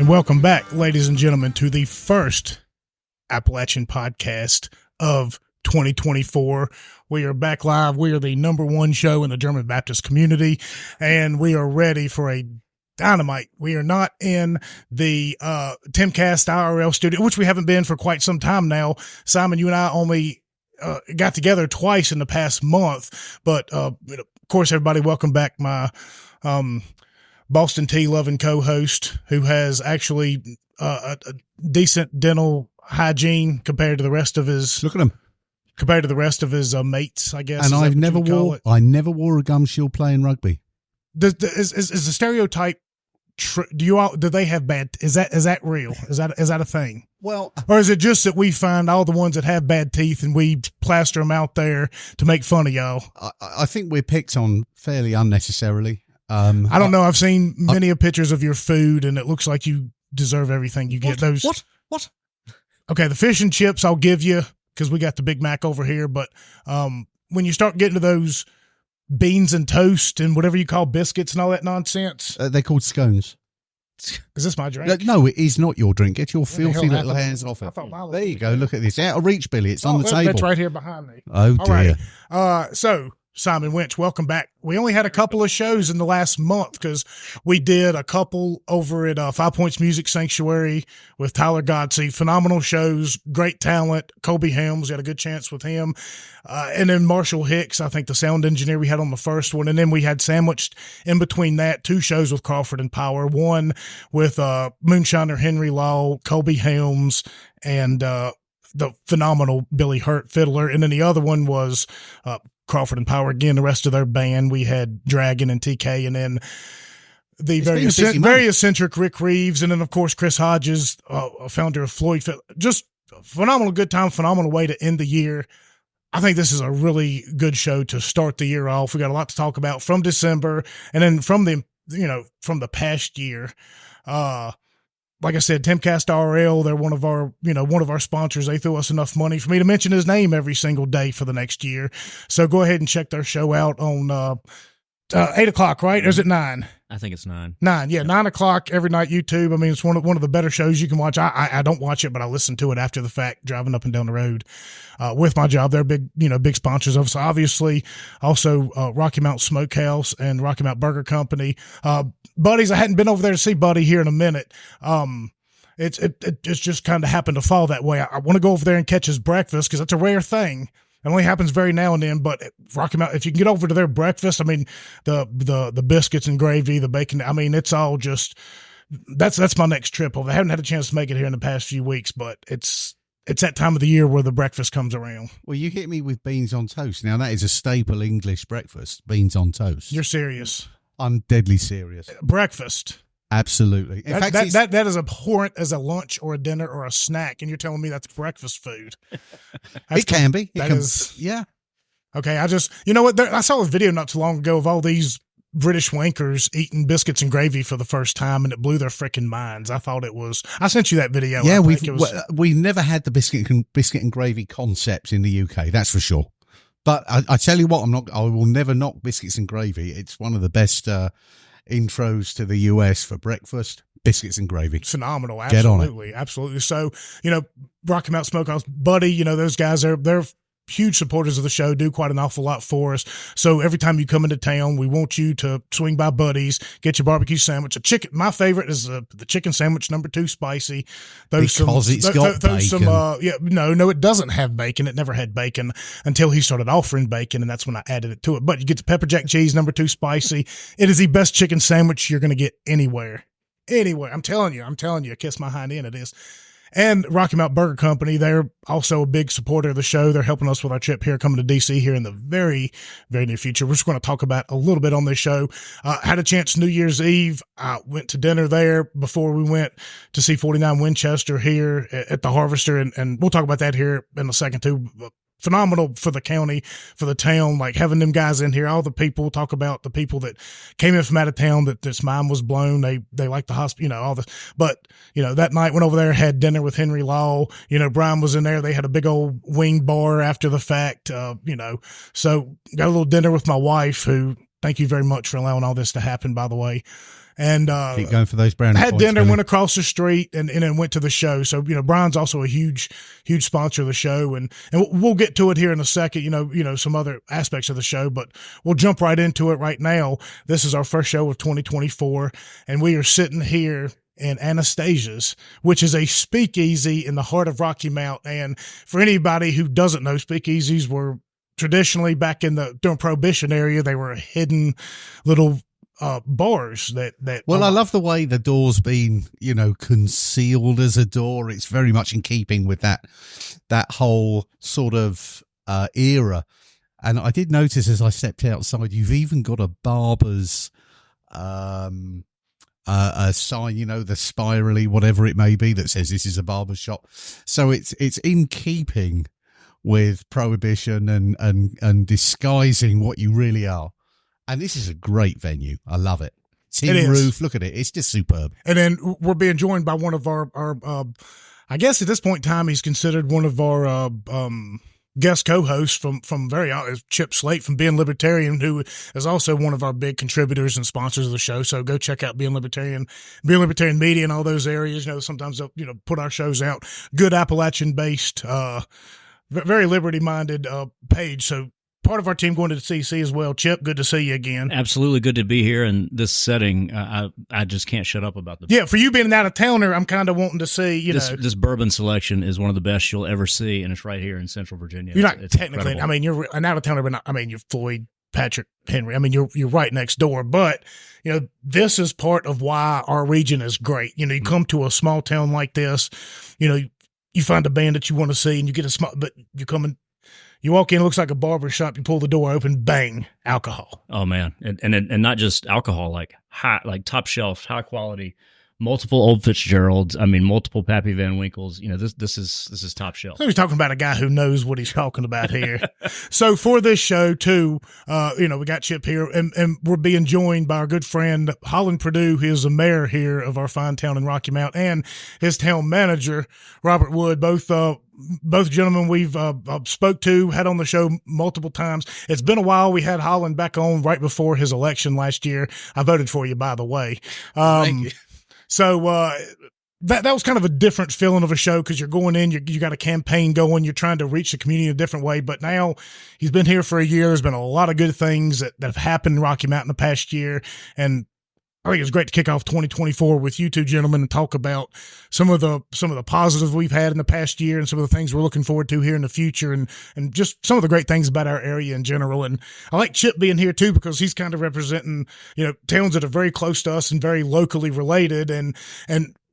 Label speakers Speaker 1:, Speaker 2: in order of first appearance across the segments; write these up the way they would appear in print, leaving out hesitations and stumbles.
Speaker 1: And welcome back, ladies and gentlemen, to the first Appalachian podcast of 2024. We are back live. We are the number one show in the German Baptist community, and we are ready for a dynamite. We are not in the Timcast IRL studio, which we haven't been for quite some time now. Simon, you and I only got together twice in the past month, but of course, everybody, welcome back my Boston Tea loving co-host who has actually a decent dental hygiene compared to the rest of his. Look at him. Compared to the rest of his mates, I guess.
Speaker 2: And I never wore a gum shield playing rugby.
Speaker 1: Is the stereotype? Do they have bad? Is that real? Is that a thing?
Speaker 2: Well,
Speaker 1: or is it just that we find all the ones that have bad teeth and we plaster them out there to make fun of y'all?
Speaker 2: I think we're picked on fairly unnecessarily.
Speaker 1: I don't know. I've seen many pictures of your food, and it looks like you deserve everything you get. Those
Speaker 2: what?
Speaker 1: Okay, the fish and chips I'll give you because we got the Big Mac over here. But when you start getting to those beans and toast and whatever you call biscuits and all that nonsense,
Speaker 2: they're called scones.
Speaker 1: Is this my drink?
Speaker 2: No, it is not your drink. Get your filthy little hands off it. There you go. Look at this. Out of reach, Billy. It's on the table.
Speaker 1: That's right here behind me.
Speaker 2: Oh, dear.
Speaker 1: All right. So, Simon Winch, welcome back. We only had a couple of shows in the last month because we did a couple over at 5 Points Music Sanctuary with Tyler Godsey. Phenomenal shows, great talent. Kobe Helms, we had a good chance with him. And then Marshall Hicks, I think the sound engineer we had on the first one. And then we had sandwiched in between that 2 shows with Crawford and Power. One with Moonshiner Henry Law, Kobe Helms, and the phenomenal Billy Hurt fiddler. And then the other one was Crawford and Power again, the rest of their band. We had Dragon and TK, and then the very eccentric Rick Reeves, and then of course Chris Hodges, founder of Floyd. Just a phenomenal good time, phenomenal way to end the year. I think this is a really good show to start the year off. We got a lot to talk about from December, and then from the past year. Like I said, Timcast RL, they're one of our sponsors. They threw us enough money for me to mention his name every single day for the next year. So go ahead and check their show out on 8 o'clock, right? Or is it 9?
Speaker 3: I think it's 9.
Speaker 1: 9, yeah, 9 o'clock every night, YouTube. I mean, it's one of the better shows you can watch. I don't watch it, but I listen to it after the fact, driving up and down the road with my job. They're big sponsors of us. Obviously, also Rocky Mount Smokehouse and Rocky Mount Burger Company. Buddies, I hadn't been over there to see Buddy here in a minute. It's just kind of happened to fall that way. I want to go over there and catch his breakfast because that's a rare thing. It only happens very now and then, but Rocky Mountain, if you can get over to their breakfast, I mean, the biscuits and gravy, the bacon, I mean, it's all just, that's my next trip over. I haven't had a chance to make it here in the past few weeks, but it's that time of the year where the breakfast comes around.
Speaker 2: Well, you hit me with beans on toast. Now, that is a staple English breakfast, beans on toast.
Speaker 1: You're serious.
Speaker 2: I'm deadly serious.
Speaker 1: Breakfast.
Speaker 2: Absolutely. In fact,
Speaker 1: that is abhorrent as a lunch or a dinner or a snack, and you're telling me that's breakfast food.
Speaker 2: It can be.
Speaker 1: Yeah. Okay, you know what? I saw a video not too long ago of all these British wankers eating biscuits and gravy for the first time, and it blew their freaking minds. I sent you that video.
Speaker 2: Yeah, we never had the biscuit and gravy concept in the UK, that's for sure. But I tell you what, I will never knock biscuits and gravy. It's one of the best intros to the US for breakfast. Biscuits and gravy.
Speaker 1: Phenomenal. Absolutely. Absolutely. So, Rocky Mount Smokehouse, Buddy, those guys, they're huge supporters of the show, do quite an awful lot for us. So every time you come into town, we want you to swing by Buddy's, get your barbecue sandwich. My favorite is the chicken sandwich, number 2 spicy.
Speaker 2: It's got bacon.
Speaker 1: No, it doesn't have bacon. It never had bacon until he started offering bacon, and that's when I added it to it. But you get the pepper jack cheese, number 2 spicy. It is the best chicken sandwich you're going to get anywhere. I'm telling you, kiss my hind end, it is. And Rocky Mount Burger Company, they're also a big supporter of the show. They're helping us with our trip here, coming to D.C. here in the very, very near future. We're just going to talk about a little bit on this show. Had a chance New Year's Eve. I went to dinner there before we went to see 49 Winchester here at the Harvester, and we'll talk about that here in a second too. Phenomenal for the county, for the town, like having them guys in here. All the people talk about the people that came in from out of town that this mind was blown. They like the hospital, all this. But, that night went over there, had dinner with Henry Law. Brian was in there. They had a big old wing bar after the fact, so got a little dinner with my wife who Thank you very much for allowing all this to happen, by the way. And
Speaker 2: keep going for those brownie
Speaker 1: had
Speaker 2: points,
Speaker 1: dinner,
Speaker 2: Billy.
Speaker 1: went across the street, and then went to the show. So, Brian's also a huge sponsor of the show, and we'll get to it here in a second, some other aspects of the show, but we'll jump right into it right now. This is our first show of 2024, and we are sitting here in Anastasia's, which is a speakeasy in the heart of Rocky Mount. And for anybody who doesn't know, speakeasies were traditionally back during Prohibition area, they were hidden little bars that
Speaker 2: I love the way the door's been, concealed as a door. It's very much in keeping with that whole sort of era. And I did notice as I stepped outside, you've even got a barber's a sign, the spirally, whatever it may be, that says this is a barber shop. So it's in keeping with Prohibition and disguising what you really are. And this is a great venue. I love it. Tin roof. Look at it. It's just superb.
Speaker 1: And then we're being joined by one of our I guess at this point in time, he's considered one of our guest co-hosts from Chip Slate from Being Libertarian, who is also one of our big contributors and sponsors of the show. So go check out Being Libertarian Media and all those areas. Sometimes they'll, put our shows out. Good Appalachian based, very liberty minded page. So part of our team going to the CC as well. Chip, good to see you again.
Speaker 3: Absolutely good to be here in this setting. I just can't shut up about the.
Speaker 1: Yeah, for you being an out-of-towner, I'm kind of wanting to see,
Speaker 3: this bourbon selection is one of the best you'll ever see, and it's right here in Central Virginia.
Speaker 1: You're not
Speaker 3: it's
Speaker 1: technically,
Speaker 3: incredible.
Speaker 1: you're an out-of-towner, but you're Floyd, Patrick, Henry. You're right next door, but, this is part of why our region is great. You come to a small town like this, you find a band that you want to see, and you get but you walk in, it looks like a barber shop. You pull the door open, bang, alcohol.
Speaker 3: Oh man, and not just alcohol, like top shelf, high quality, multiple Old Fitzgeralds. Multiple Pappy Van Winkles. This is top shelf.
Speaker 1: So he's talking about a guy who knows what he's talking about here. So for this show too, we got Chip here, and we're being joined by our good friend Holland Perdue, who is the mayor here of our fine town in Rocky Mount, and his town manager Robert Wood. Both gentlemen we've spoke to, had on the show multiple times. It's been a while. We had Holland back on right before his election last year. I voted for you, by the way.
Speaker 4: Thank you.
Speaker 1: So that was kind of a different feeling of a show, because you're going in, you got a campaign going, you're trying to reach the community in a different way. But now he's been here for a year. There's been a lot of good things that have happened in Rocky Mount in the past year, and I think it's great to kick off 2024 with you two gentlemen and talk about some of the positives we've had in the past year and some of the things we're looking forward to here in the future, and just some of the great things about our area in general. And I like Chip being here too, because he's kind of representing, towns that are very close to us and very locally related. And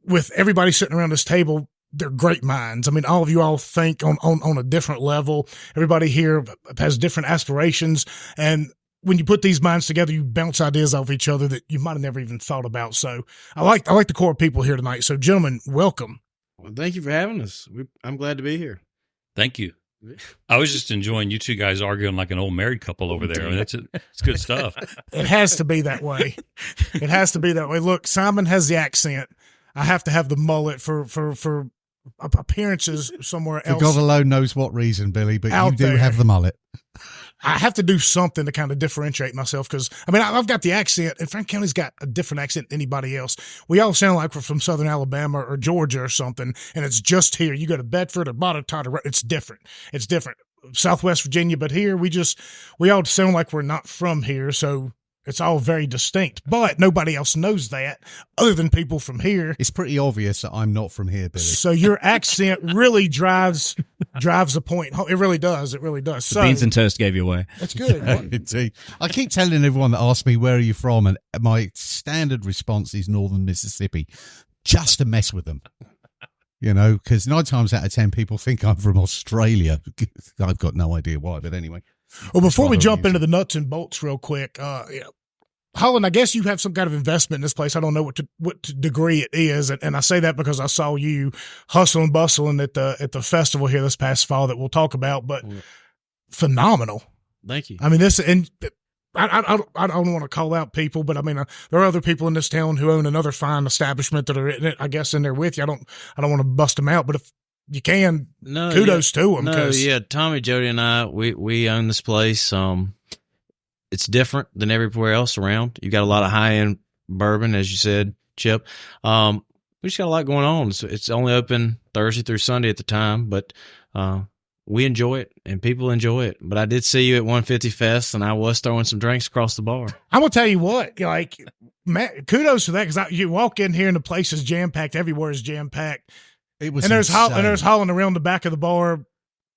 Speaker 1: with everybody sitting around this table, they're great minds. All of you all think on a different level. Everybody here has different aspirations, and when you put these minds together, you bounce ideas off each other that you might have never even thought about. So I like the core people here tonight. So gentlemen, welcome.
Speaker 4: Well, thank you for having us. I'm glad to be here.
Speaker 5: Thank you. I was just enjoying you two guys arguing like an old married couple over there. It's good stuff.
Speaker 1: It has to be that way. It has to be that way. Look, Simon has the accent. I have to have the mullet for appearances somewhere else.
Speaker 2: God alone knows what reason, Billy, but
Speaker 1: Out
Speaker 2: you do
Speaker 1: there.
Speaker 2: have the mullet.
Speaker 1: I have to do something to kind of differentiate myself, because I've got the accent, and Frank County's got a different accent than anybody else. We all sound like we're from Southern Alabama or Georgia or something, and it's just here. You go to Bedford or Botetourt, it's different. It's different. Southwest Virginia, but here we all sound like we're not from here, so it's all very distinct. But nobody else knows that other than people from here.
Speaker 2: It's pretty obvious that I'm not from here, Billy.
Speaker 1: So your accent really drives the point. It really does. It really does. So
Speaker 3: Beans and toast gave you away.
Speaker 1: that's good.
Speaker 2: Indeed. I keep telling everyone that asks me, where are you from? And my standard response is Northern Mississippi, just to mess with them. Because 9 times out of 10 people think I'm from Australia. I've got no idea why, but anyway.
Speaker 1: Well, before we jump into the nuts and bolts real quick, Holland, I guess you have some kind of investment in this place. I don't know what degree it is, and I say that because I saw you hustling, bustling at the festival here this past fall that we'll talk about. But phenomenal.
Speaker 4: Thank you.
Speaker 1: This, and I don't want to call out people, but there are other people in this town who own another fine establishment that are in it, I guess, in there with you. I don't want to bust them out, but if you can, kudos to them.
Speaker 4: Tommy, Jody, and I, we own this place. it's different than everywhere else around. You got a lot of high end bourbon, as you said, Chip. We just got a lot going on. It's only open Thursday through Sunday at the time, but we enjoy it and people enjoy it. But I did see you at 150 Fest, and I was throwing some drinks across the bar.
Speaker 1: I'm gonna tell you what, like, Matt, kudos for that, because you walk in here and the place is jam packed. Everywhere is jam packed.
Speaker 2: It was
Speaker 1: and there's
Speaker 2: insane.
Speaker 1: Holland around the back of the bar,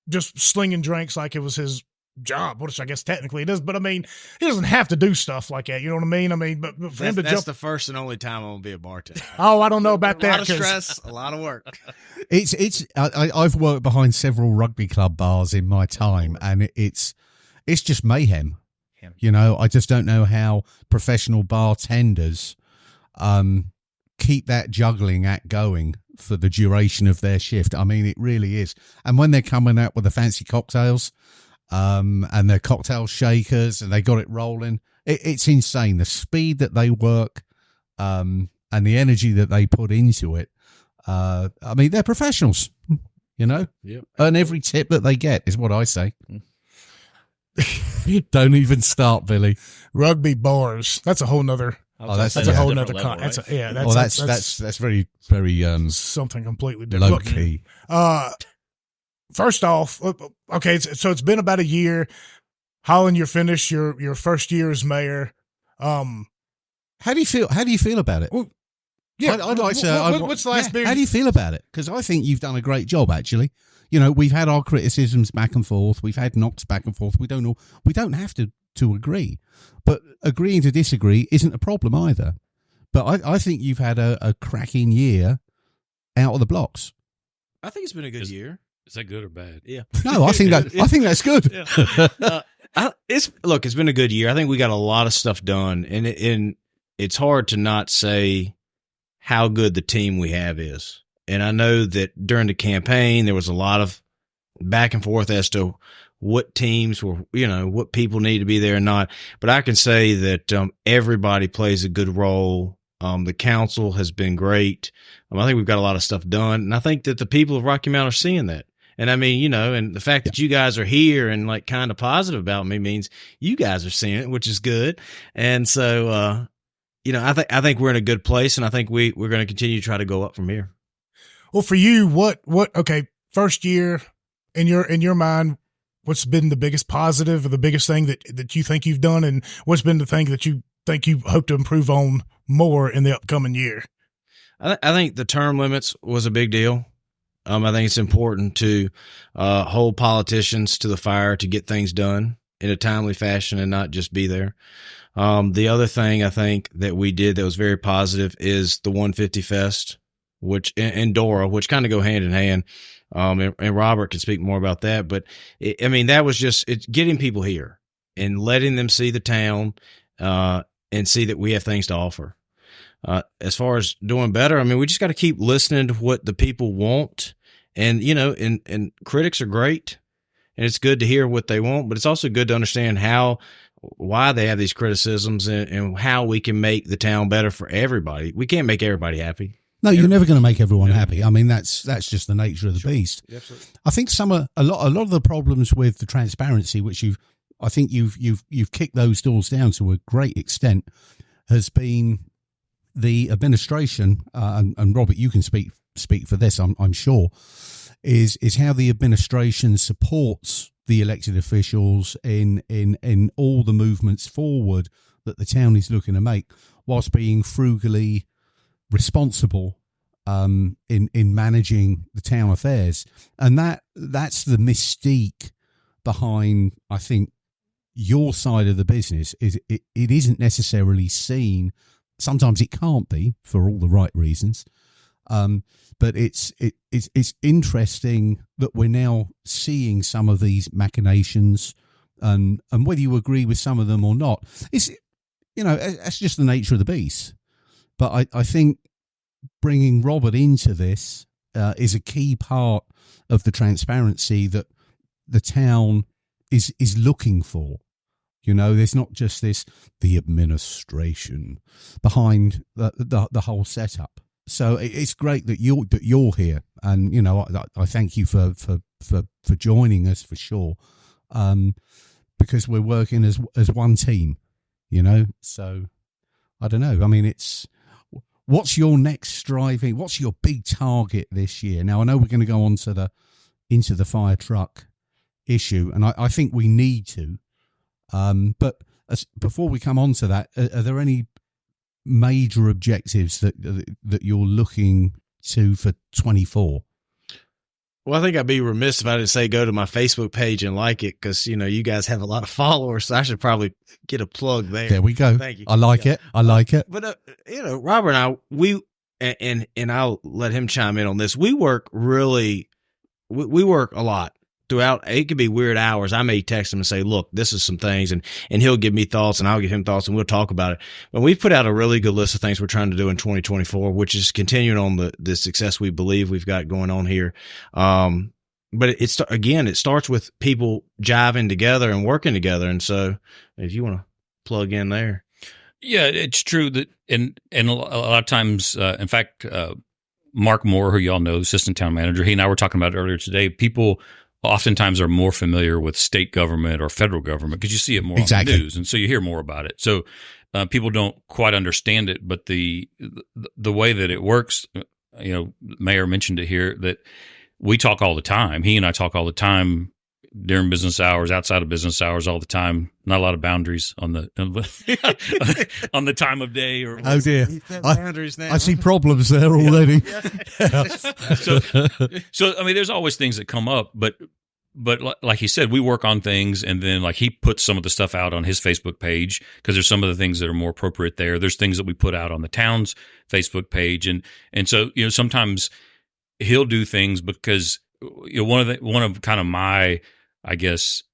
Speaker 1: just slinging drinks like it was his job, which I guess technically it is. But I mean, he doesn't have to do stuff like that. You know what I mean? But for him to
Speaker 4: That's
Speaker 1: jump,
Speaker 4: the first and only time I'm gonna be a bartender.
Speaker 1: oh, I don't know about
Speaker 4: A lot
Speaker 1: that.
Speaker 4: of
Speaker 1: 'cause-
Speaker 4: stress, a lot of work.
Speaker 2: I've worked behind several rugby club bars in my time, and it's just mayhem. You know, I just don't know how professional bartenders keep that juggling act going for the duration of their shift. I mean, it really is. And when they're coming out with the fancy cocktails, and their cocktail shakers, and they got it rolling, it's insane. The speed that they work, and the energy that they put into it. I mean, they're professionals, you know, earn every tip that they get is what I say. Don't even start, Billy.
Speaker 1: Rugby bars. That's a whole nother.
Speaker 2: That's
Speaker 1: That's a whole
Speaker 3: different
Speaker 1: nother.
Speaker 3: level,
Speaker 1: That's
Speaker 3: right?
Speaker 1: yeah.
Speaker 2: Well, that's very, very
Speaker 1: something completely different.
Speaker 2: low
Speaker 1: Look,
Speaker 2: key.
Speaker 1: First off, okay, so it's been about a year. Holland, you're finished your first year as mayor.
Speaker 2: How do you feel? How do you feel about it?
Speaker 1: Well, yeah,
Speaker 2: I'd like to.
Speaker 1: what's the last big?
Speaker 2: How do you feel about it? Because I think you've done a great job. Actually, you know, we've had our criticisms back and forth. We've had knocks back and forth. We don't have to agree, but agreeing to disagree isn't a problem either. But I think you've had a cracking year out of the blocks.
Speaker 4: I think it's been a good year.
Speaker 5: Is that good or bad?
Speaker 4: Yeah.
Speaker 2: No, I think that's good.
Speaker 4: It's been a good year. I think we got a lot of stuff done, and it's hard to not say how good the team we have is. And I know that during the campaign, there was a lot of back and forth as to what teams were, you know, what people need to be there or not. But I can say that everybody plays a good role. The council has been great. I think we've got a lot of stuff done, and I think that the people of Rocky Mount are seeing that. And I mean, you know, and the fact that you guys are here and like kind of positive about me means you guys are seeing it, which is good. And so, you know, I think we're in a good place, and I think we're going to continue to try to go up from here.
Speaker 1: Well, for you, okay, first year in your mind, what's been the biggest positive or the biggest thing that you think you've done, and what's been the thing that you think you hope to improve on more in the upcoming year?
Speaker 4: I think the term limits was a big deal. I think it's important to hold politicians to the fire to get things done in a timely fashion and not just be there. The other thing I think that we did that was very positive is the 150 Fest, which and Dora, which kind of go hand in hand. And Robert can speak more about that. But that was just it's getting people here and letting them see the town and see that we have things to offer. As far as doing better, I mean, we just got to keep listening to what the people want. And, you know, and critics are great, and it's good to hear what they want, but it's also good to understand why they have these criticisms and how we can make the town better for everybody. We can't make everybody happy.
Speaker 2: No, you're never going to make everyone happy. I mean, that's just the nature of the beast.
Speaker 4: Absolutely.
Speaker 2: I think a lot of the problems with the transparency, which you've kicked those doors down to a great extent, has been the administration, and Robert, you can speak for this, I'm sure, is how the administration supports the elected officials in all the movements forward that the town is looking to make, whilst being frugally responsible in managing the town affairs. And that's the mystique behind, I think, your side of the business. Is it isn't necessarily seen. Sometimes it can't be for all the right reasons. But it's interesting that we're now seeing some of these machinations, and whether you agree with some of them or not, it's, you know, that's just the nature of the beast. But I think bringing Robert into this is a key part of the transparency that the town is looking for. You know, there's not just the administration behind the whole setup. So it's great that you're here, and you know I thank you for joining us for sure. But because we're working as one team, you know. So I don't know. I mean, what's your next striving? What's your big target this year? Now I know we're going to go on to into the fire truck issue, and I think we need to. But before we come on to that, are there any major objectives that you're looking to for 24?
Speaker 4: Well, I think I'd be remiss if I didn't say go to my Facebook page and like it, because, you know, you guys have a lot of followers, so I should probably get a plug there.
Speaker 2: There we go.
Speaker 4: Thank you.
Speaker 2: I like it. I like it.
Speaker 4: But, you know, Robert and I, and I'll let him chime in on this. We work we work a lot throughout. It could be weird hours. I may text him and say, look, this is some things, and he'll give me thoughts and I'll give him thoughts and we'll talk about it. But we've put out a really good list of things we're trying to do in 2024, which is continuing on the success we believe we've got going on here. But it starts with people jiving together and working together. And so if you want to plug in there.
Speaker 5: Yeah, it's true that, and a lot of times, in fact, Mark Moore, who y'all know, the assistant town manager, he and I were talking about it earlier today. People oftentimes are more familiar with state government or federal government because you see it more on the news, and so you hear more about it. So people don't quite understand it, but the way that it works, you know, Mayor mentioned it here, that we talk all the time. He and I talk all the time during business hours, outside of business hours, all the time. Not a lot of boundaries on the on the time of day. Or
Speaker 2: oh dear,
Speaker 4: boundaries now.
Speaker 2: I see problems there already.
Speaker 5: So I mean, there's always things that come up, but like he said, we work on things, and then like he puts some of the stuff out on his Facebook page because there's some of the things that are more appropriate there. There's things that we put out on the town's Facebook page, and so, you know, sometimes he'll do things because, you know, one of kind of my, I guess,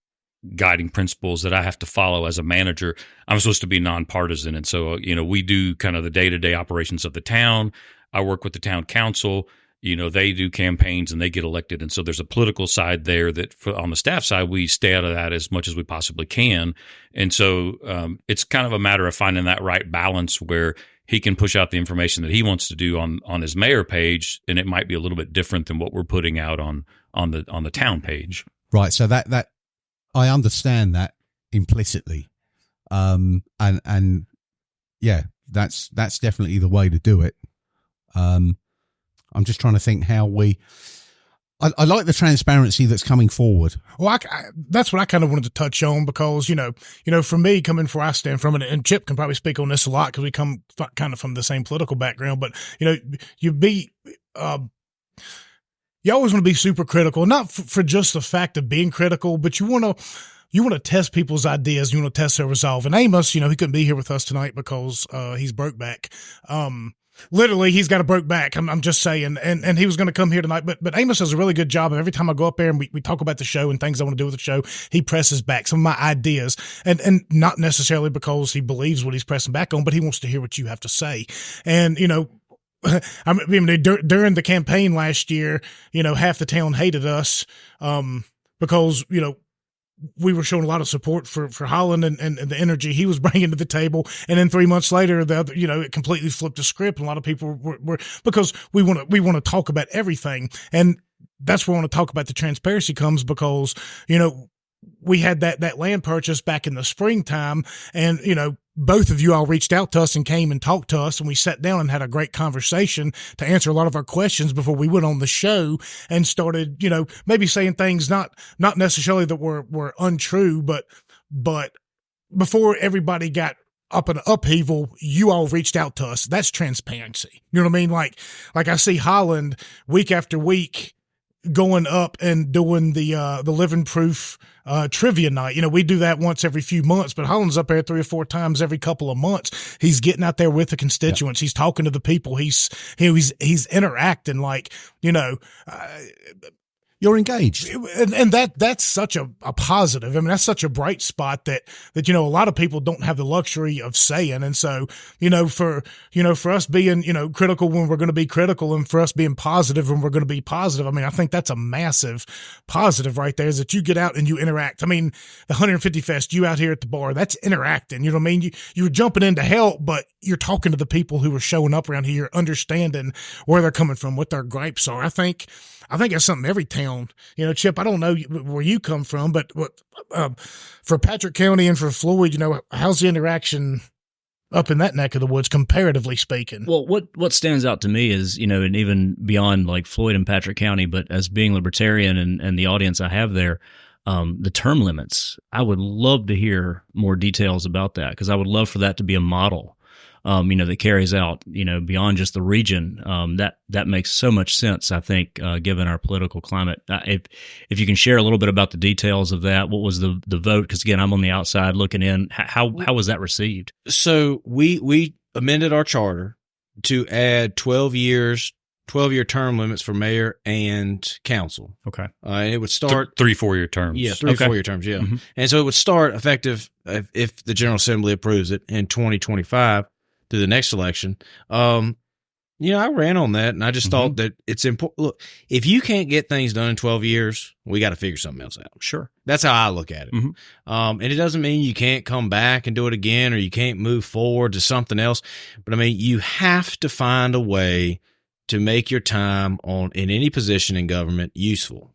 Speaker 5: guiding principles that I have to follow as a manager. I'm supposed to be nonpartisan. And so, you know, we do kind of the day-to-day operations of the town. I work with the town council. You know, they do campaigns and they get elected. And so there's a political side there that on the staff side, we stay out of that as much as we possibly can. And so it's kind of a matter of finding that right balance where he can push out the information that he wants to do on his mayor page, and it might be a little bit different than what we're putting out on the town page.
Speaker 2: Right. So that I understand that implicitly. And yeah, that's definitely the way to do it. I'm just trying to think how I like the transparency that's coming forward.
Speaker 1: Well, that's what I kind of wanted to touch on because, you know, for me, coming from where I stand from it, and Chip can probably speak on this a lot because we come kind of from the same political background, but, you know, you always want to be super critical, not for just the fact of being critical, but you want to test people's ideas. You want to test their resolve. And Amos, you know, he couldn't be here with us tonight because he's broke back. Literally, he's got a broke back. I'm just saying, and he was going to come here tonight, but Amos does a really good job of every time I go up there and we talk about the show and things I want to do with the show, he presses back some of my ideas, and not necessarily because he believes what he's pressing back on, but he wants to hear what you have to say. And, you know, I mean, during the campaign last year, you know, half the town hated us because, you know, we were showing a lot of support for Holland and the energy he was bringing to the table. And then 3 months later, it completely flipped the script. And a lot of people were because we want to talk about everything. And that's where I want to talk about the transparency comes because, you know, we had that land purchase back in the springtime, and, you know, both of you all reached out to us and came and talked to us, and we sat down and had a great conversation to answer a lot of our questions before we went on the show and started, you know, maybe saying things not necessarily that were untrue, but before everybody got up in an upheaval, you all reached out to us. That's transparency. You know what I mean? Like I see Holland week after week going up and doing the living proof trivia night. You know, we do that once every few months, but Holland's up there 3 or 4 times every couple of months. He's getting out there with the constituents. Yeah. He's talking to the people. He's interacting, like, you know,
Speaker 2: you're engaged.
Speaker 1: And that's such a positive. I mean, that's such a bright spot that, you know, a lot of people don't have the luxury of saying. And so, for us being, critical when we're going to be critical, and for us being positive when we're going to be positive, I mean, I think that's a massive positive right there, is that you get out and you interact. I mean, the 150 Fest, you out here at the bar, that's interacting. You know what I mean? You're jumping in to help, but you're talking to the people who are showing up around here, understanding where they're coming from, what their gripes are. I think I think that's something every town, Chip, I don't know where you come from, but for Patrick County and for Floyd, how's the interaction up in that neck of the woods, comparatively speaking?
Speaker 3: Well, what stands out to me is, and even beyond like Floyd and Patrick County, but as being libertarian and the audience I have there, the term limits, I would love to hear more details about that, because I would love for that to be a model, that carries out, beyond just the region. That makes so much sense, I think, given our political climate. If you can share a little bit about the details of that, what was the vote? Because again, I'm on the outside looking in. How was that received?
Speaker 4: So we amended our charter to add 12-year term limits for mayor and council.
Speaker 3: Okay.
Speaker 4: And it would start
Speaker 5: 3 4-year terms.
Speaker 4: Yeah, 3 4-year terms. Yeah.
Speaker 3: Mm-hmm.
Speaker 4: And so it would start effective if the General Assembly approves it in 2025 through the next election. I ran on that, and I just thought that it's important. Look, if you can't get things done in 12 years, we got to figure something else out.
Speaker 3: Sure.
Speaker 4: That's how I look at it. And it doesn't mean you can't come back and do it again, or you can't move forward to something else. But I mean, you have to find a way to make your time in any position in government useful.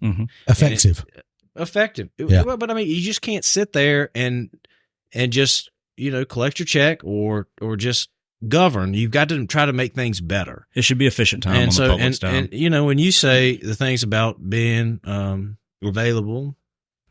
Speaker 2: Effective.
Speaker 4: Effective.
Speaker 2: Yeah.
Speaker 4: But I mean, you just can't sit there and just, collect your check or just govern. You've got to try to make things better.
Speaker 3: It should be efficient time on the public's time.
Speaker 4: And, when you say the things about being available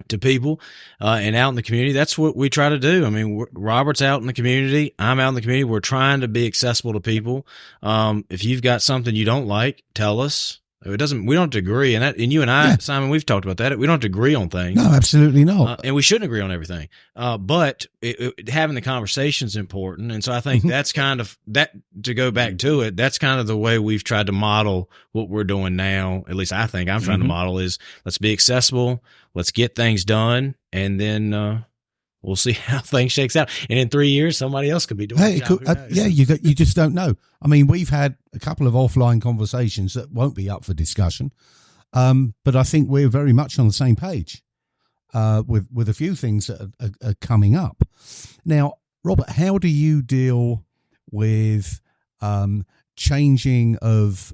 Speaker 4: to people and out in the community, that's what we try to do. I mean, Robert's out in the community. I'm out in the community. We're trying to be accessible to people. If you've got something you don't like, tell us. We don't have to agree. And you and I, Simon, we've talked about that. We don't have to agree on things.
Speaker 2: No, absolutely not.
Speaker 4: And we shouldn't agree on everything. But having the conversation is important. And so I think that's kind of that, to go back to it, that's kind of the way we've tried to model what we're doing now. At least I think I'm trying to model is, let's be accessible. Let's get things done. And then, we'll see how things shakes out. And in 3 years, somebody else could be doing it.
Speaker 2: You just don't know. I mean, we've had a couple of offline conversations that won't be up for discussion. But I think we're very much on the same page with a few things that are coming up. Now, Robert, how do you deal with changing of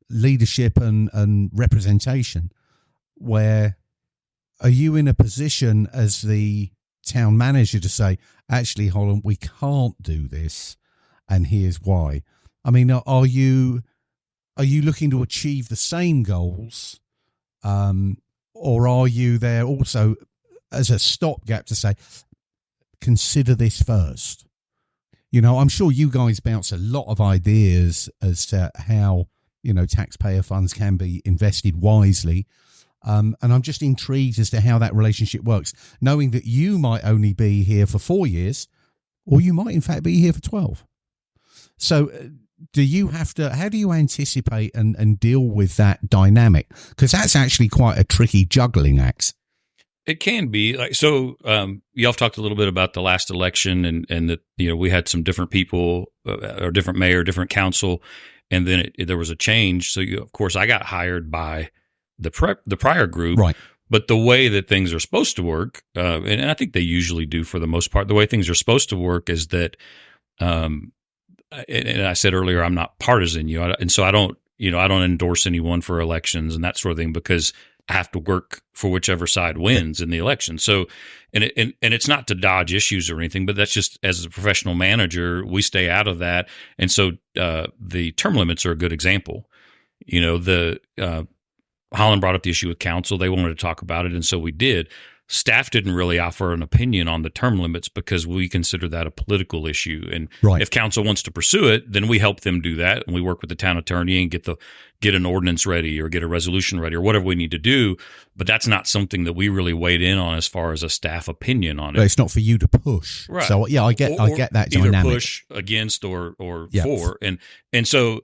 Speaker 2: leadership and representation, where are you in a position as the town manager to say, actually, Holland, we can't do this, and here's why? I mean, are you looking to achieve the same goals, or are you there also as a stopgap to say, consider this first? I'm sure you guys bounce a lot of ideas as to how, taxpayer funds can be invested wisely. And I'm just intrigued as to how that relationship works, knowing that you might only be here for 4 years, or you might in fact be here for 12. So how do you anticipate and deal with that dynamic? Because that's actually quite a tricky juggling act.
Speaker 5: It can be y'all talked a little bit about the last election and that, we had some different people or different mayor, different council, and then there was a change. So of course I got hired by the prior group, right? But the way that things are supposed to work, and I think they usually do for the most part, the way things are supposed to work is that, and I said earlier, I'm not partisan, and so I don't endorse anyone for elections and that sort of thing, because I have to work for whichever side wins in the election. So, and it's not to dodge issues or anything, but that's just, as a professional manager, we stay out of that. And so, the term limits are a good example. Holland brought up the issue with council. They wanted to talk about it, and so we did. Staff didn't really offer an opinion on the term limits because we consider that a political issue. And if council wants to pursue it, then we help them do that, and we work with the town attorney and get an ordinance ready or get a resolution ready or whatever we need to do. But that's not something that we really weighed in on as far as a staff opinion on it.
Speaker 2: But it's not for you to push.
Speaker 5: Right.
Speaker 2: So I get that
Speaker 5: either
Speaker 2: dynamic.
Speaker 5: Push against or for. And so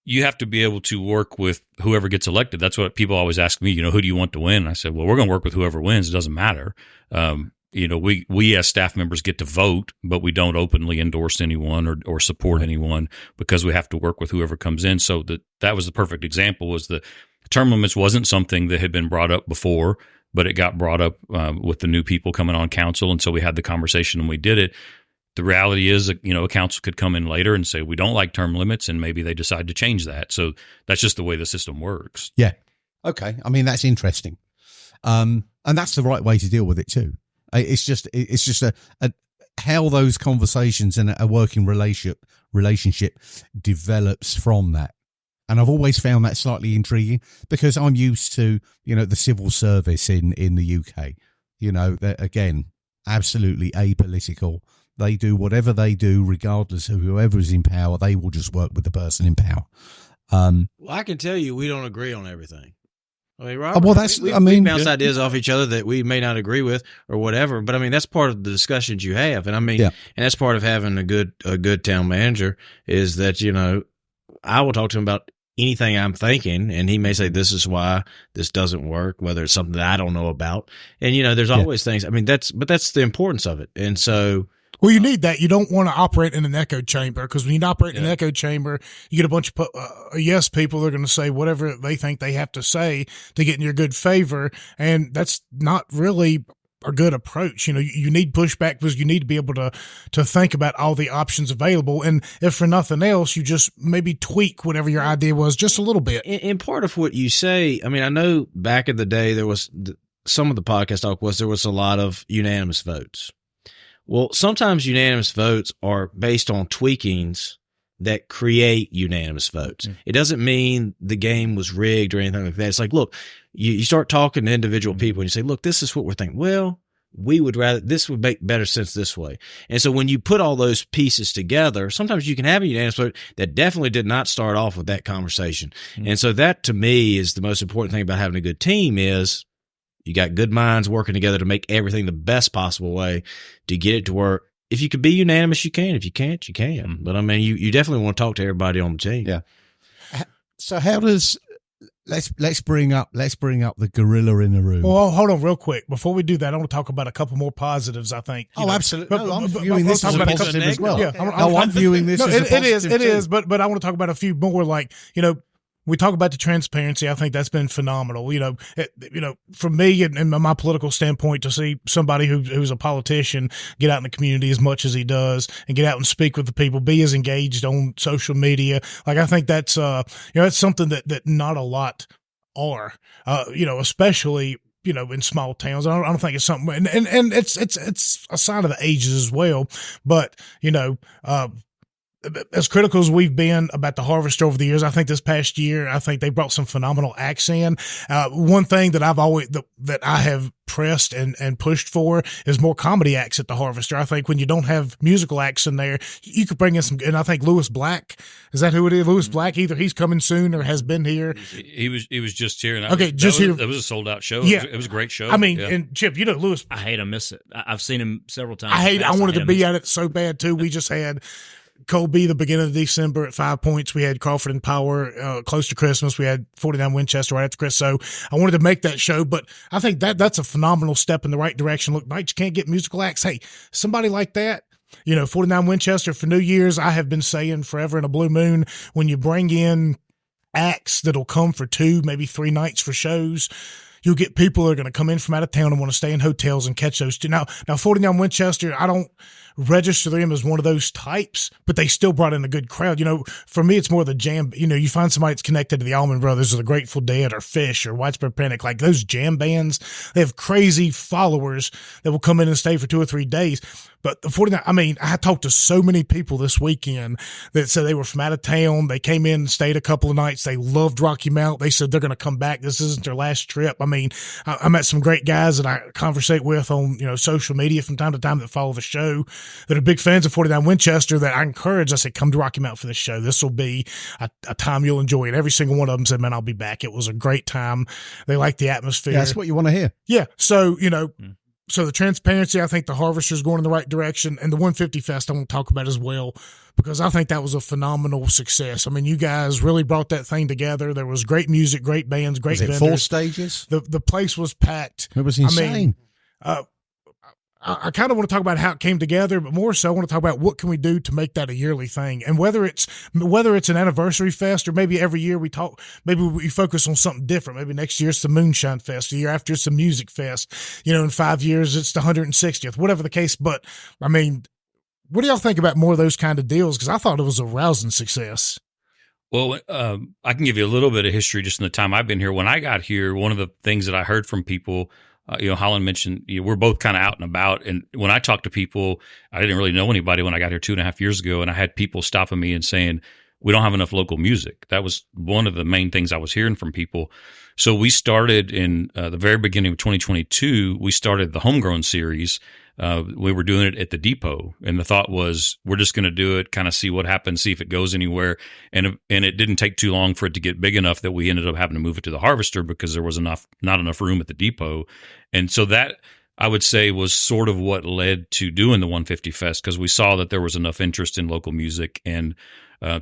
Speaker 5: you have to be able to work with whoever gets elected. That's what people always ask me, who do you want to win? And I said, well, we're going to work with whoever wins. It doesn't matter. We as staff members get to vote, but we don't openly endorse anyone or support anyone, because we have to work with whoever comes in. So that was the perfect example. Was the term limits wasn't something that had been brought up before, but it got brought up with the new people coming on council. And so we had the conversation and we did it. The reality is, a council could come in later and say, we don't like term limits, and maybe they decide to change that. So that's just the way the system works.
Speaker 2: Yeah. Okay. I mean, that's interesting. And that's the right way to deal with it too. It's just a how those conversations and a working relationship develops from that. And I've always found that slightly intriguing because I'm used to, the civil service in the UK, they're, again, absolutely apolitical. They do whatever they do, regardless of whoever is in power. They will just work with the person in power.
Speaker 4: Well, I can tell you, we don't agree on everything. I mean, Robert, we bounce ideas off each other that we may not agree with or whatever. But I mean, that's part of the discussions you have. And I mean, and that's part of having a good town manager is that, I will talk to him about anything I'm thinking, and he may say, this is why this doesn't work, whether it's something that I don't know about. And, there's always things. I mean, that's the importance of it. And so,
Speaker 1: well, you need that. You don't want to operate in an echo chamber because when you operate in an echo chamber, you get a bunch of yes people. They're going to say whatever they think they have to say to get in your good favor, and that's not really a good approach. You need pushback because you need to be able to think about all the options available, and if for nothing else, you just maybe tweak whatever your idea was just a little bit.
Speaker 4: And part of what you say, I mean, I know back in the day there was some of the podcast talk there was a lot of unanimous votes. Well, sometimes unanimous votes are based on tweakings that create unanimous votes. It doesn't mean the game was rigged or anything like that. It's like, look, you start talking to individual people and you say, look, this is what we're thinking. Well, this would make better sense this way. And so when you put all those pieces together, sometimes you can have a unanimous vote that definitely did not start off with that conversation. And so that to me is the most important thing about having a good team is you got good minds working together to make everything the best possible way to get it to work. If you can be unanimous, you can. If you can't, you can. But I mean, you definitely want to talk to everybody on the team.
Speaker 2: Yeah. So how does let's bring up the gorilla in the room?
Speaker 1: Well, hold on real quick. Before we do that, I want to talk about a couple more positives, I think.
Speaker 2: Absolutely. I'm viewing this as a positive as well.
Speaker 1: Yeah,
Speaker 2: I'm viewing this as a positive.
Speaker 1: It is, but I want to talk about a few more, like, we talk about the transparency. I think that's been phenomenal. From me and my political standpoint, to see somebody who's a politician get out in the community as much as he does and get out and speak with the people, be as engaged on social media. Like, I think that's, that's something that not a lot are, especially, in small towns. I don't think it's something, and it's a sign of the ages as well. But, as critical as we've been about the Harvester over the years, I think this past year, I think they brought some phenomenal acts in. One thing that that I have pressed and pushed for is more comedy acts at the Harvester. I think when you don't have musical acts in there, you could bring in some, and I think Lewis Black, is that who it is? Lewis Black, either he's coming soon or has been here.
Speaker 5: He was just here. And
Speaker 1: here.
Speaker 5: That was a sold out show.
Speaker 1: Yeah.
Speaker 5: It was a great show.
Speaker 1: I mean, and Chip, Lewis.
Speaker 3: I hate to miss it. I've seen him several times.
Speaker 1: I wanted to be at it so bad too. We just had Colby the beginning of December at 5 points. We had Crawford and Power close to Christmas. We had 49 Winchester right after Christmas. So I wanted to make that show, but I think that's a phenomenal step in the right direction. Look, Mike, you can't get musical acts. Hey, somebody like that, 49 Winchester for New Year's, I have been saying forever in a blue moon, when you bring in acts that'll come for 2, maybe 3 nights for shows, you'll get people that are going to come in from out of town and want to stay in hotels and catch those two. Now 49 Winchester, I don't register them as one of those types, but they still brought in a good crowd. For me, it's more the jam. You find somebody that's connected to the Allman Brothers or the Grateful Dead or Fish or Widespread Panic, like those jam bands, they have crazy followers that will come in and stay for 2 or 3 days. But the 49, I mean, I talked to so many people this weekend that said they were from out of town. They came in and stayed a couple of nights. They loved Rocky Mount. They said they're going to come back. This isn't their last trip. I mean, I met some great guys that I conversate with on, social media from time to time that follow the show that are big fans of 49 Winchester that I encourage. I said, come to Rocky Mount for this show. This will be a time you'll enjoy. And every single one of them said, man, I'll be back. It was a great time. They liked the atmosphere.
Speaker 2: Yeah, that's what you want to hear.
Speaker 1: Yeah. So, So the transparency, I think the Harvester is going in the right direction, and the 150 Fest I want to talk about as well, because I think that was a phenomenal success. I mean, you guys really brought that thing together. There was great music, great bands, great vendors.
Speaker 2: 4 stages?
Speaker 1: The place was packed.
Speaker 2: It was insane.
Speaker 1: I mean, I kind of want to talk about how it came together, but more so I want to talk about what can we do to make that a yearly thing, and whether it's an anniversary fest or maybe every year maybe we focus on something different. Maybe next year it's the Moonshine Fest, the year after it's the Music Fest. In 5 years it's the 160th, whatever the case. But I mean, what do y'all think about more of those kind of deals? Because I thought it was a rousing success.
Speaker 5: Well, I can give you a little bit of history just in the time I've been here. When I got here, one of the things that I heard from people, Holland mentioned, we're both kind of out and about. And when I talk to people, I didn't really know anybody when I got here 2.5 years ago. And I had people stopping me and saying, we don't have enough local music. That was one of the main things I was hearing from people. So we started in the very beginning of 2022, we started the Homegrown series. We were doing it at the depot, and the thought was we're just going to do it, kind of see what happens, see if it goes anywhere. And it didn't take too long for it to get big enough that we ended up having to move it to the Harvester because there was not enough room at the depot. And so that, I would say, was sort of what led to doing the 150 Fest, because we saw that there was enough interest in local music. And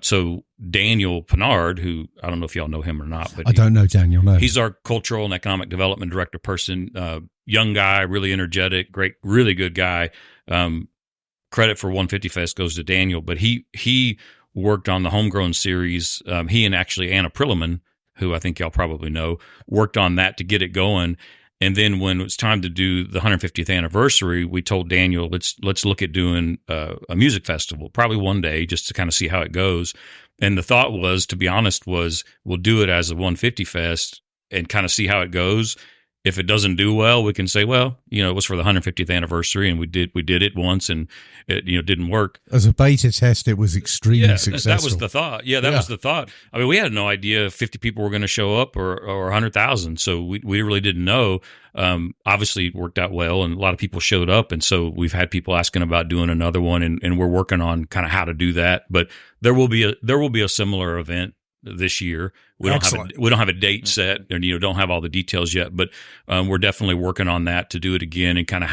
Speaker 5: so Daniel Pinard, who I don't know if y'all know him or not, but
Speaker 2: I don't know Daniel. No,
Speaker 5: he's our cultural and economic development director person. Young guy, really energetic, great, really good guy. Credit for 150 Fest goes to Daniel, but he worked on the Homegrown series. He and actually Anna Prilliman, who I think y'all probably know, worked on that to get it going. And then when it was time to do the 150th anniversary, we told Daniel, let's look at doing a music festival, probably one day, just to kind of see how it goes. And the thought was, to be honest, was we'll do it as a 150 Fest and kind of see how it goes. If it doesn't do well, we can say, well, it was for the 150th anniversary, and we did it once, and it didn't work.
Speaker 2: As a beta test, it was extremely successful.
Speaker 5: That was the thought. Yeah, that was the thought. I mean, we had no idea if 50 people were going to show up or 100,000, so we really didn't know. Obviously, it worked out well, and a lot of people showed up, and so we've had people asking about doing another one, and we're working on kind of how to do that. But there will be a similar event this year. We don't have a date set, and don't have all the details yet, but we're definitely working on that to do it again, and kind of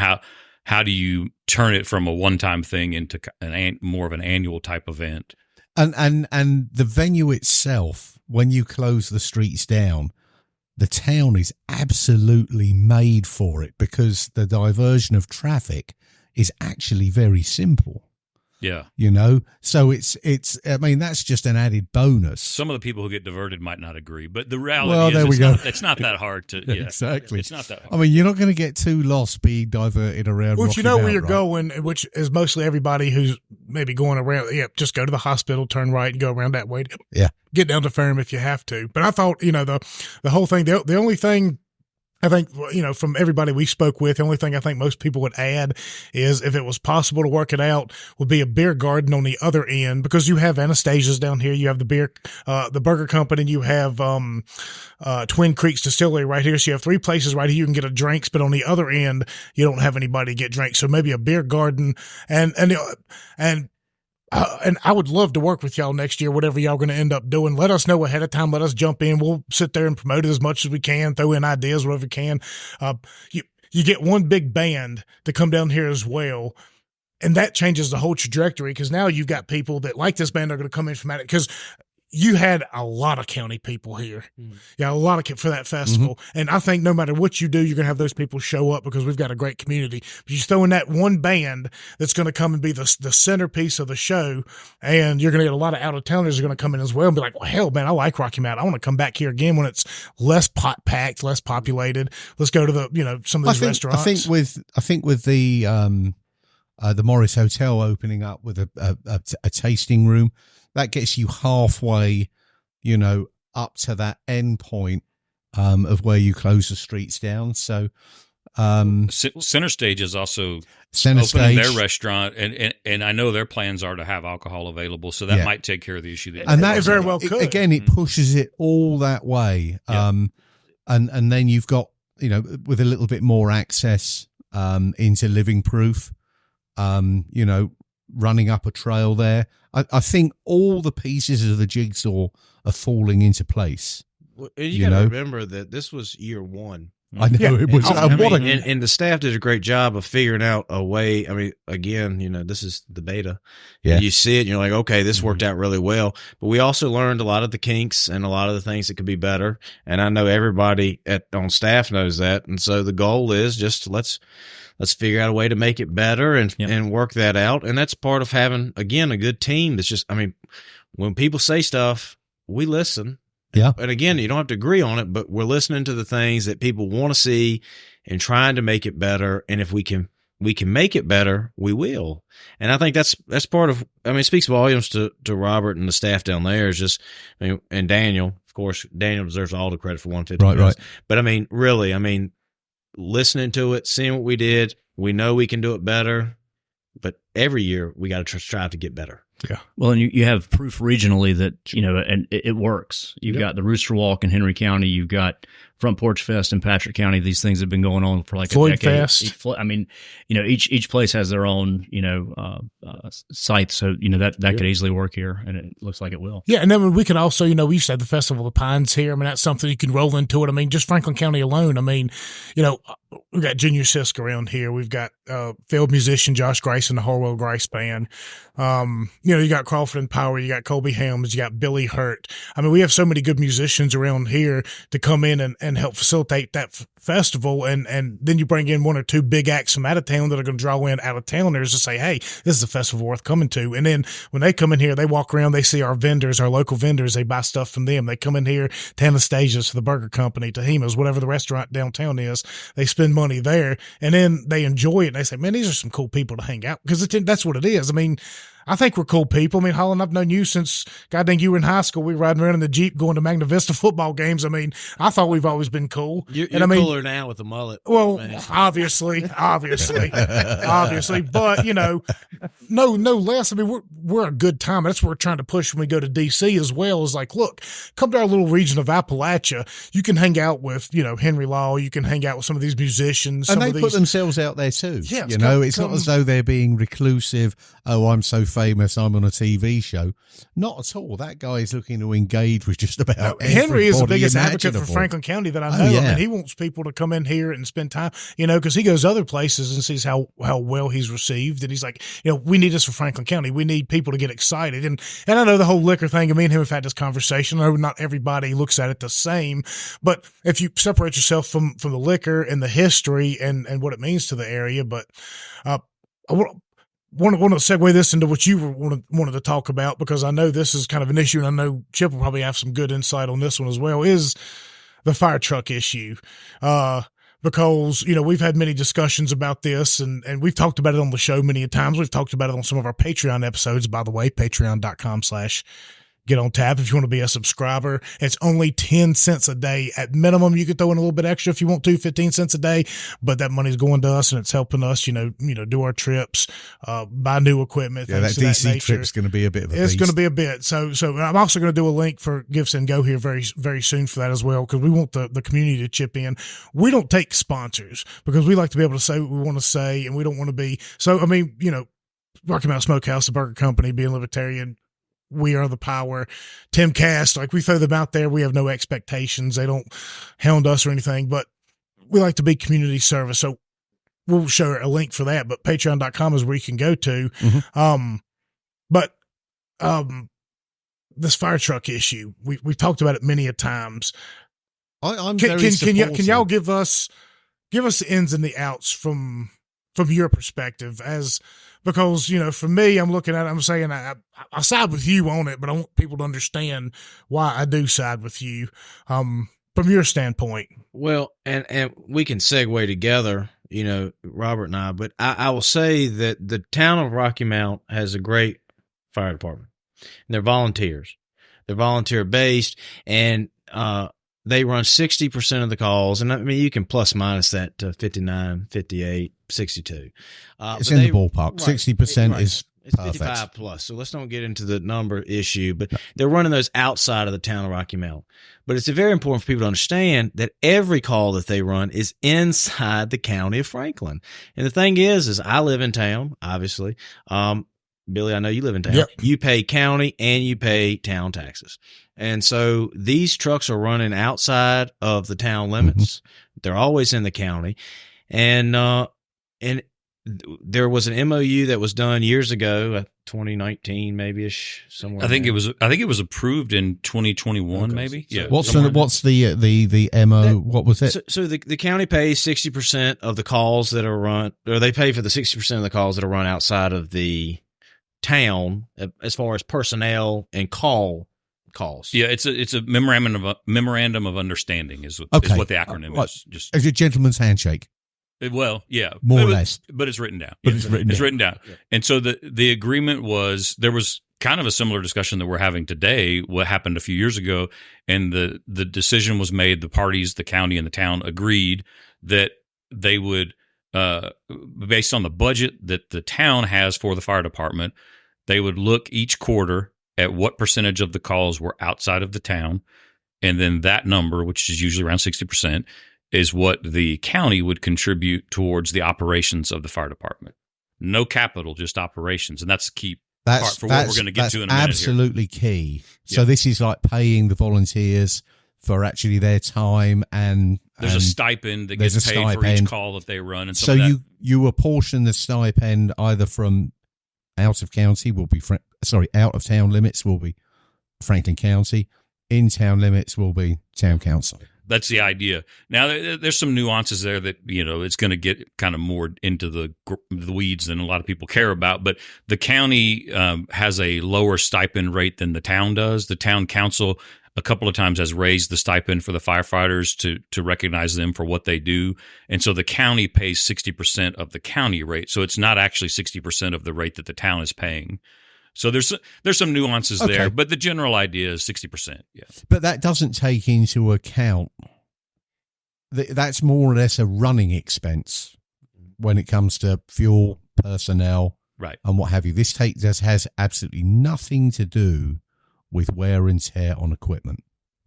Speaker 5: how do you turn it from a one-time thing into more of an annual type event.
Speaker 2: And the venue itself, when you close the streets down, the town is absolutely made for it, because the diversion of traffic is actually very simple.
Speaker 5: Yeah.
Speaker 2: So it's, I mean, that's just an added bonus.
Speaker 5: Some of the people who get diverted might not agree, but the reality is it's not that hard to, yeah.
Speaker 2: Exactly.
Speaker 5: It's not that hard.
Speaker 2: I mean, you're not going to get too lost being diverted around.
Speaker 1: Well, if you know where you're
Speaker 2: right?
Speaker 1: going, which is mostly everybody who's maybe going around, just go to the hospital, turn right, and go around that way.
Speaker 2: Yeah.
Speaker 1: Get down to Ferrum if you have to. But I thought, the whole thing, the only thing I think, from everybody we spoke with, the only thing I think most people would add is, if it was possible to work it out, would be a beer garden on the other end, because you have Anastasia's down here, you have the Burger Company, and you have Twin Creeks Distillery right here. So you have 3 places right here you can get a drinks, but on the other end, you don't have anybody to get drinks. So maybe a beer garden, and I would love to work with y'all next year, whatever y'all going to end up doing. Let us know ahead of time. Let us jump in. We'll sit there and promote it as much as we can, throw in ideas, whatever we can. You get one big band to come down here as well, and that changes the whole trajectory, because now you've got people that like this band are going to come in from it, because you had a lot of county people here. Yeah, a lot of for that festival. Mm-hmm. And I think no matter what you do, you're going to have those people show up, because we've got a great community. But you throw in that one band that's going to come and be the centerpiece of the show, and you're going to get a lot of out-of-towners are going to come in as well and be like, well, hell, man, I like Rocky Mountain. I want to come back here again when it's less packed, less populated. Let's go to the, some of these restaurants.
Speaker 2: I think with the Morris Hotel opening up with a tasting room, that gets you halfway, up to that end point of where you close the streets down. So
Speaker 5: Center Stage is also opening their restaurant, and I know their plans are to have alcohol available, so that might take care of the issue.
Speaker 1: And that very well could.
Speaker 2: It pushes it all that way. And then you've got, with a little bit more access into Living Proof, running up a trail there. I think all the pieces of the jigsaw are falling into place.
Speaker 4: Well, you got to remember that this was year one.
Speaker 2: I know it was.
Speaker 4: And the staff did a great job of figuring out a way. I mean, again, this is the beta. Yeah. You see it and you're like, okay, this worked out really well. But we also learned a lot of the kinks and a lot of the things that could be better. And I know everybody on staff knows that. And so the goal is just let's figure out a way to make it better and work that out. And that's part of having, again, a good team. That's just, when people say stuff, we listen.
Speaker 2: Yeah.
Speaker 4: And again, you don't have to agree on it, but we're listening to the things that people want to see and trying to make it better. And if we can we can make it better, we will. And I think that's part of, I mean, it speaks volumes to Robert and the staff down there is just, I mean, and Daniel, of course, Daniel deserves all the credit for 150.
Speaker 2: Right.
Speaker 4: But I mean, really, I mean, listening to it, seeing what we did, we know we can do it better, but every year we got to strive to get better.
Speaker 1: Yeah.
Speaker 3: Well, and you have proof regionally that, and it works. You've got the Rooster Walk in Henry County. You've got Front Porch Fest in Patrick County. These things have been going on for like
Speaker 1: Floyd
Speaker 3: a decade.
Speaker 1: Fest.
Speaker 3: I mean, each place has their own, site. So, that could easily work here, and it looks like it will.
Speaker 1: Yeah. And then we could also, we used to have the Festival of the Pines here. I mean, that's something you can roll into it. I mean, just Franklin County alone. I mean, we've got Junior Sisk around here. We've got field musician Josh Grice and the Harwell Grice Band. You got Crawford and Power, you got Colby Helms, you got Billy Hurt. I mean, we have so many good musicians around here to come in and help facilitate that festival. And then you bring in one or two big acts from out of town that are going to draw in out of towners to say, hey, this is a festival worth coming to. And then when they come in here, they walk around, they see our vendors, our local vendors, they buy stuff from them. They come in here to Anastasia's, to the Burger Company, to Hima's, whatever the restaurant downtown is. They spend money there and then they enjoy it. And they say, man, these are some cool people to hang out, because that's what it is. I mean, I think we're cool people. I mean, Holland, I've known you since, goddamn, you were in high school. We were riding around in the Jeep going to Magna Vista football games. I mean, I thought we've always been cool.
Speaker 4: You're cooler now with the mullet.
Speaker 1: Well,
Speaker 4: man.
Speaker 1: obviously. But, no less. I mean, we're a good time. That's what we're trying to push when we go to D.C. as well, is like, look, come to our little region of Appalachia. You can hang out with, Henry Law. You can hang out with some of these musicians.
Speaker 2: And they put themselves out there too.
Speaker 1: Yeah,
Speaker 2: it's not as though they're being reclusive. Oh, I'm so famous, I'm on a TV show. Not at all. That guy is looking to engage with just about
Speaker 1: Henry is the biggest advocate
Speaker 2: imaginable.
Speaker 1: for Franklin County that I know.
Speaker 2: Yeah.
Speaker 1: I mean, he wants people to come in here and spend time, because he goes other places and sees how well he's received. And he's like, we need this for Franklin County. We need people to get excited. And I know the whole liquor thing, me and him have had this conversation. I know not everybody looks at it the same, but if you separate yourself from the liquor and the history and what it means to the area, but I want to segue this into what you wanted to talk about, because I know this is kind of an issue, and I know Chip will probably have some good insight on this one as well, is the fire truck issue. Because, we've had many discussions about this, and we've talked about it on the show many times. We've talked about it on some of our Patreon episodes, by the way, patreon.com/Get on Tap if you want to be a subscriber. It's only 10 cents a day. At minimum, you could throw in a little bit extra if you want to, 15 cents a day, but that money's going to us and it's helping us, do our trips, buy new equipment.
Speaker 2: Yeah, that DC trip's going to be a bit of a
Speaker 1: It's
Speaker 2: beast.
Speaker 1: going to be a bit. So I'm also going to do a link for Gifts and Go here very, very soon for that as well, because we want the community to chip in. We don't take sponsors because we like to be able to say what we want to say, and we don't want to be. So, I mean, Rocky Mountain Smokehouse, the Burger Company, being libertarian, we are the power. Tim Cast, like, we throw them out there. We have no expectations. They don't hound us or anything, but we like to be community service. So we'll show a link for that, but patreon.com is where you can go to.
Speaker 2: Mm-hmm.
Speaker 1: But this fire truck issue, we've talked about it many a times.
Speaker 2: I'm
Speaker 1: Can
Speaker 2: very supportive.
Speaker 1: can y'all give us the ins and the outs from your perspective, because, for me, I'm looking at it, I'm saying I side with you on it, but I want people to understand why I do side with you, from your standpoint.
Speaker 4: Well, and we can segue together, Robert and I, but I will say that the town of Rocky Mount has a great fire department, and they're volunteers. They're volunteer based, and, they run 60% of the calls, and I mean, you can plus minus that to 59, 58, 62.
Speaker 2: It's in the ballpark. 60% is
Speaker 4: it's
Speaker 2: perfect.
Speaker 4: 55 plus. So let's don't get into the number issue, but they're running those outside of the town of Rocky Mount. But it's very important for people to understand that every call that they run is inside the county of Franklin. And the thing is I live in town, obviously. Billy, I know you live in town.
Speaker 1: Yep.
Speaker 4: You pay county and you pay town taxes. And so these trucks are running outside of the town limits. Mm-hmm. They're always in the county. And there was an MOU that was done years ago, 2019 maybe-ish, somewhere.
Speaker 5: I think it was approved in 2021, okay. Maybe.
Speaker 4: So
Speaker 5: yeah.
Speaker 2: What's the MO? What was it?
Speaker 4: So the county pays 60% of the calls that are run, or they pay for the 60% of the calls that are run outside of the town, as far as personnel and calls.
Speaker 5: Yeah, it's a memorandum of understanding is what the acronym is.
Speaker 2: Just as a gentleman's handshake.
Speaker 5: Well, yeah,
Speaker 2: More or less.
Speaker 5: but it's written down.
Speaker 2: But it's written
Speaker 5: down. Yeah. And so the agreement was, there was kind of a similar discussion that we're having today, what happened a few years ago, and the decision was made. The parties, the county and the town, agreed that they would, based on the budget that the town has for the fire department, they would look each quarter at what percentage of the calls were outside of the town, and then that number, which is usually around 60%, is what the county would contribute towards the operations of the fire department. No capital, just operations. And that's the key part for what we're going to get to in a minute.
Speaker 2: Absolutely key.
Speaker 5: Yeah.
Speaker 2: So this is like paying the volunteers for actually their time, and
Speaker 5: there's a stipend that gets paid for each call that they run. And
Speaker 2: so you apportion the stipend either from out of county will be out of town limits will be Franklin County, in town limits will be town council.
Speaker 5: That's the idea. Now, there's some nuances there that, it's going to get kind of more into the weeds than a lot of people care about. But the county has a lower stipend rate than the town does. The town council a couple of times has raised the stipend for the firefighters to recognize them for what they do. And so the county pays 60% of the county rate. So it's not actually 60% of the rate that the town is paying. So there's some nuances there, but the general idea is 60%. Yeah.
Speaker 2: But that doesn't take into account that's more or less a running expense when it comes to fuel, personnel,
Speaker 5: right,
Speaker 2: and what have you. This has absolutely nothing to do with wear and tear on equipment.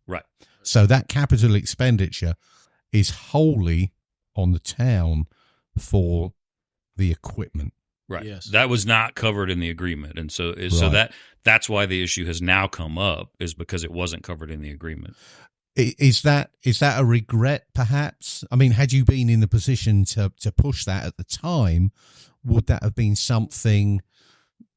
Speaker 5: Right.
Speaker 2: So that capital expenditure is wholly on the town for the equipment.
Speaker 5: Right.
Speaker 4: Yes.
Speaker 5: That was not covered in the agreement. And so that's why the issue has now come up, is because it wasn't covered in the agreement.
Speaker 2: Is that a regret, perhaps? I mean, had you been in the position to push that at the time, would that have been something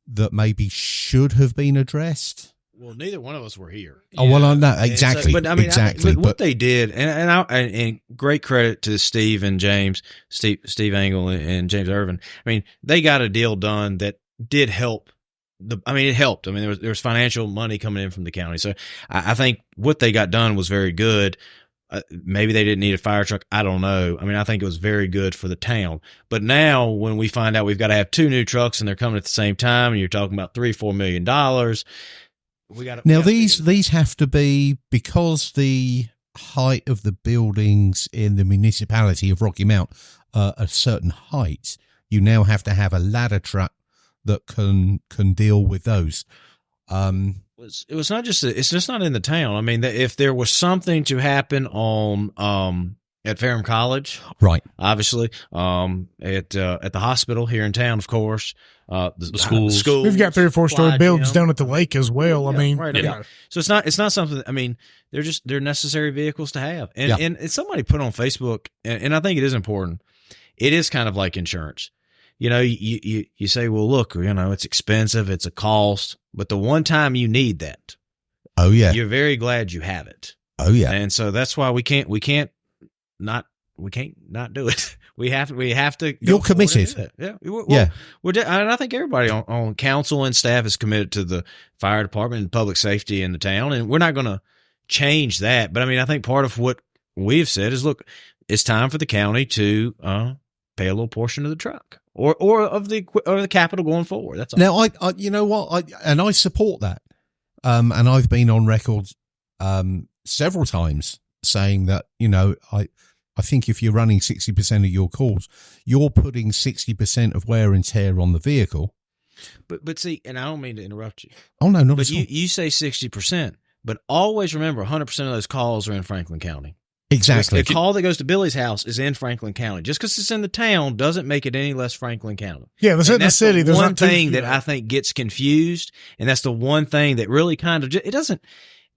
Speaker 2: that maybe should have been addressed?
Speaker 4: Well, neither one of us were here.
Speaker 2: Oh, well, I know. Exactly.
Speaker 4: So, but I mean,
Speaker 2: exactly.
Speaker 4: What they did, and great credit to Steve and James, Steve Angle and James Irvin. I mean, they got a deal done that did help. It helped. I mean, there was financial money coming in from the county. So I think what they got done was very good. Maybe they didn't need a fire truck. I don't know. I mean, I think it was very good for the town. But now when we find out we've got to have 2 new trucks and they're coming at the same time, and you're talking about $3-4 million.
Speaker 2: These have to be, because the height of the buildings in the municipality of Rocky Mount are a certain height. You now have to have a ladder truck that can deal with those.
Speaker 4: It was not just it's just not in the town. I mean, if there was something to happen on at Ferrum College,
Speaker 2: right?
Speaker 4: Obviously, at the hospital here in town, of course. The schools.
Speaker 1: We've got 3 or 4-story buildings down at the lake as well.
Speaker 4: Yeah,
Speaker 1: I mean,
Speaker 4: right. Yeah. So it's not something. I mean, they're necessary vehicles to have. And somebody put on Facebook, and I think it is important. It is kind of like insurance. You say, well, look, it's expensive, it's a cost, but the one time you need that,
Speaker 2: oh yeah,
Speaker 4: you're very glad you have it.
Speaker 2: Oh yeah,
Speaker 4: and so that's why we can't not do it. We have to.
Speaker 2: You're committed.
Speaker 4: Yeah. And I think everybody on council and staff is committed to the fire department and public safety in the town, and we're not going to change that. But I mean, I think part of what we've said is, look, it's time for the county to pay a little portion of the truck or of the capital going forward. That's all.
Speaker 2: Now, I you know what, I support that, and I've been on record several times saying that I think if you're running 60% of your calls, you're putting 60% of wear and tear on the vehicle.
Speaker 4: But see, and I don't mean to interrupt you.
Speaker 2: Oh no,
Speaker 4: but you say 60%, but always remember 100% of those calls are in Franklin County.
Speaker 2: Exactly.
Speaker 4: The call that goes to Billy's house is in Franklin County. Just because it's in the town doesn't make it any less Franklin County.
Speaker 1: Yeah, that's in the city.
Speaker 4: There's one thing that I think gets confused, and that's the one thing that really kind of it doesn't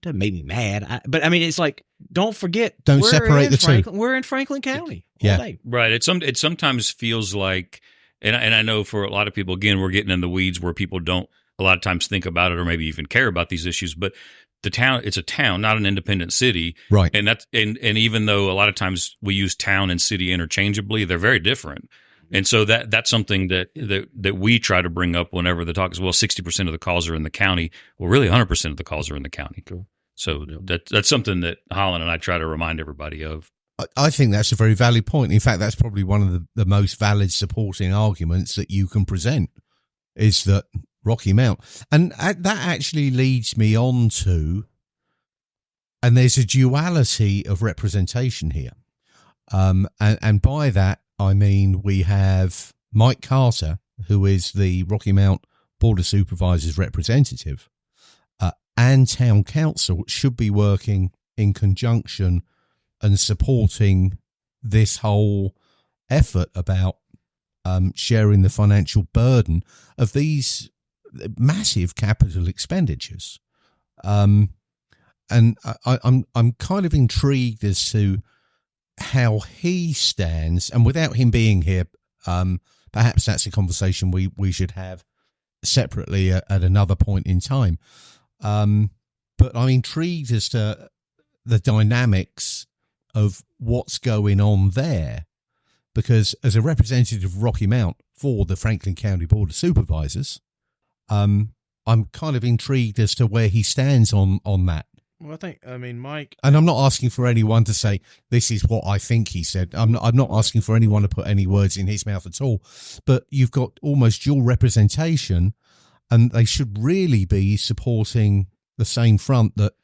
Speaker 4: make me mad. But I mean, it's like, don't forget,
Speaker 2: don't separate the two.
Speaker 4: We're in Franklin County.
Speaker 2: Yeah,
Speaker 5: right. It sometimes feels like, and I know for a lot of people, again, we're getting in the weeds where people don't a lot of times think about it or maybe even care about these issues, but the town, it's a town, not an independent city.
Speaker 2: Right.
Speaker 5: And even though a lot of times we use town and city interchangeably, they're very different. And so that's something that we try to bring up whenever the talk is, well, 60% of the calls are in the county. Well, really 100% of the calls are in the county. Cool. So that's something that Holland and I try to remind everybody of.
Speaker 2: I think that's a very valid point. In fact, that's probably one of the most valid supporting arguments that you can present, is that Rocky Mount. And that actually leads me on to, and there's a duality of representation here. And by that, I mean we have Mike Carter, who is the Rocky Mount Board of Supervisors representative, and Town Council should be working in conjunction and supporting this whole effort about sharing the financial burden of these massive capital expenditures. And I'm kind of intrigued as to how he stands, and without him being here, perhaps that's a conversation we should have separately at another point in time. But I'm intrigued as to the dynamics of what's going on there, because as a representative of Rocky Mount for the Franklin County Board of Supervisors, I'm kind of intrigued as to where he stands on that.
Speaker 4: Well, Mike,
Speaker 2: and I'm not asking for anyone to say this is what I think he said. I'm not asking for anyone to put any words in his mouth at all. But you've got almost dual representation, and they should really be supporting the same front. That,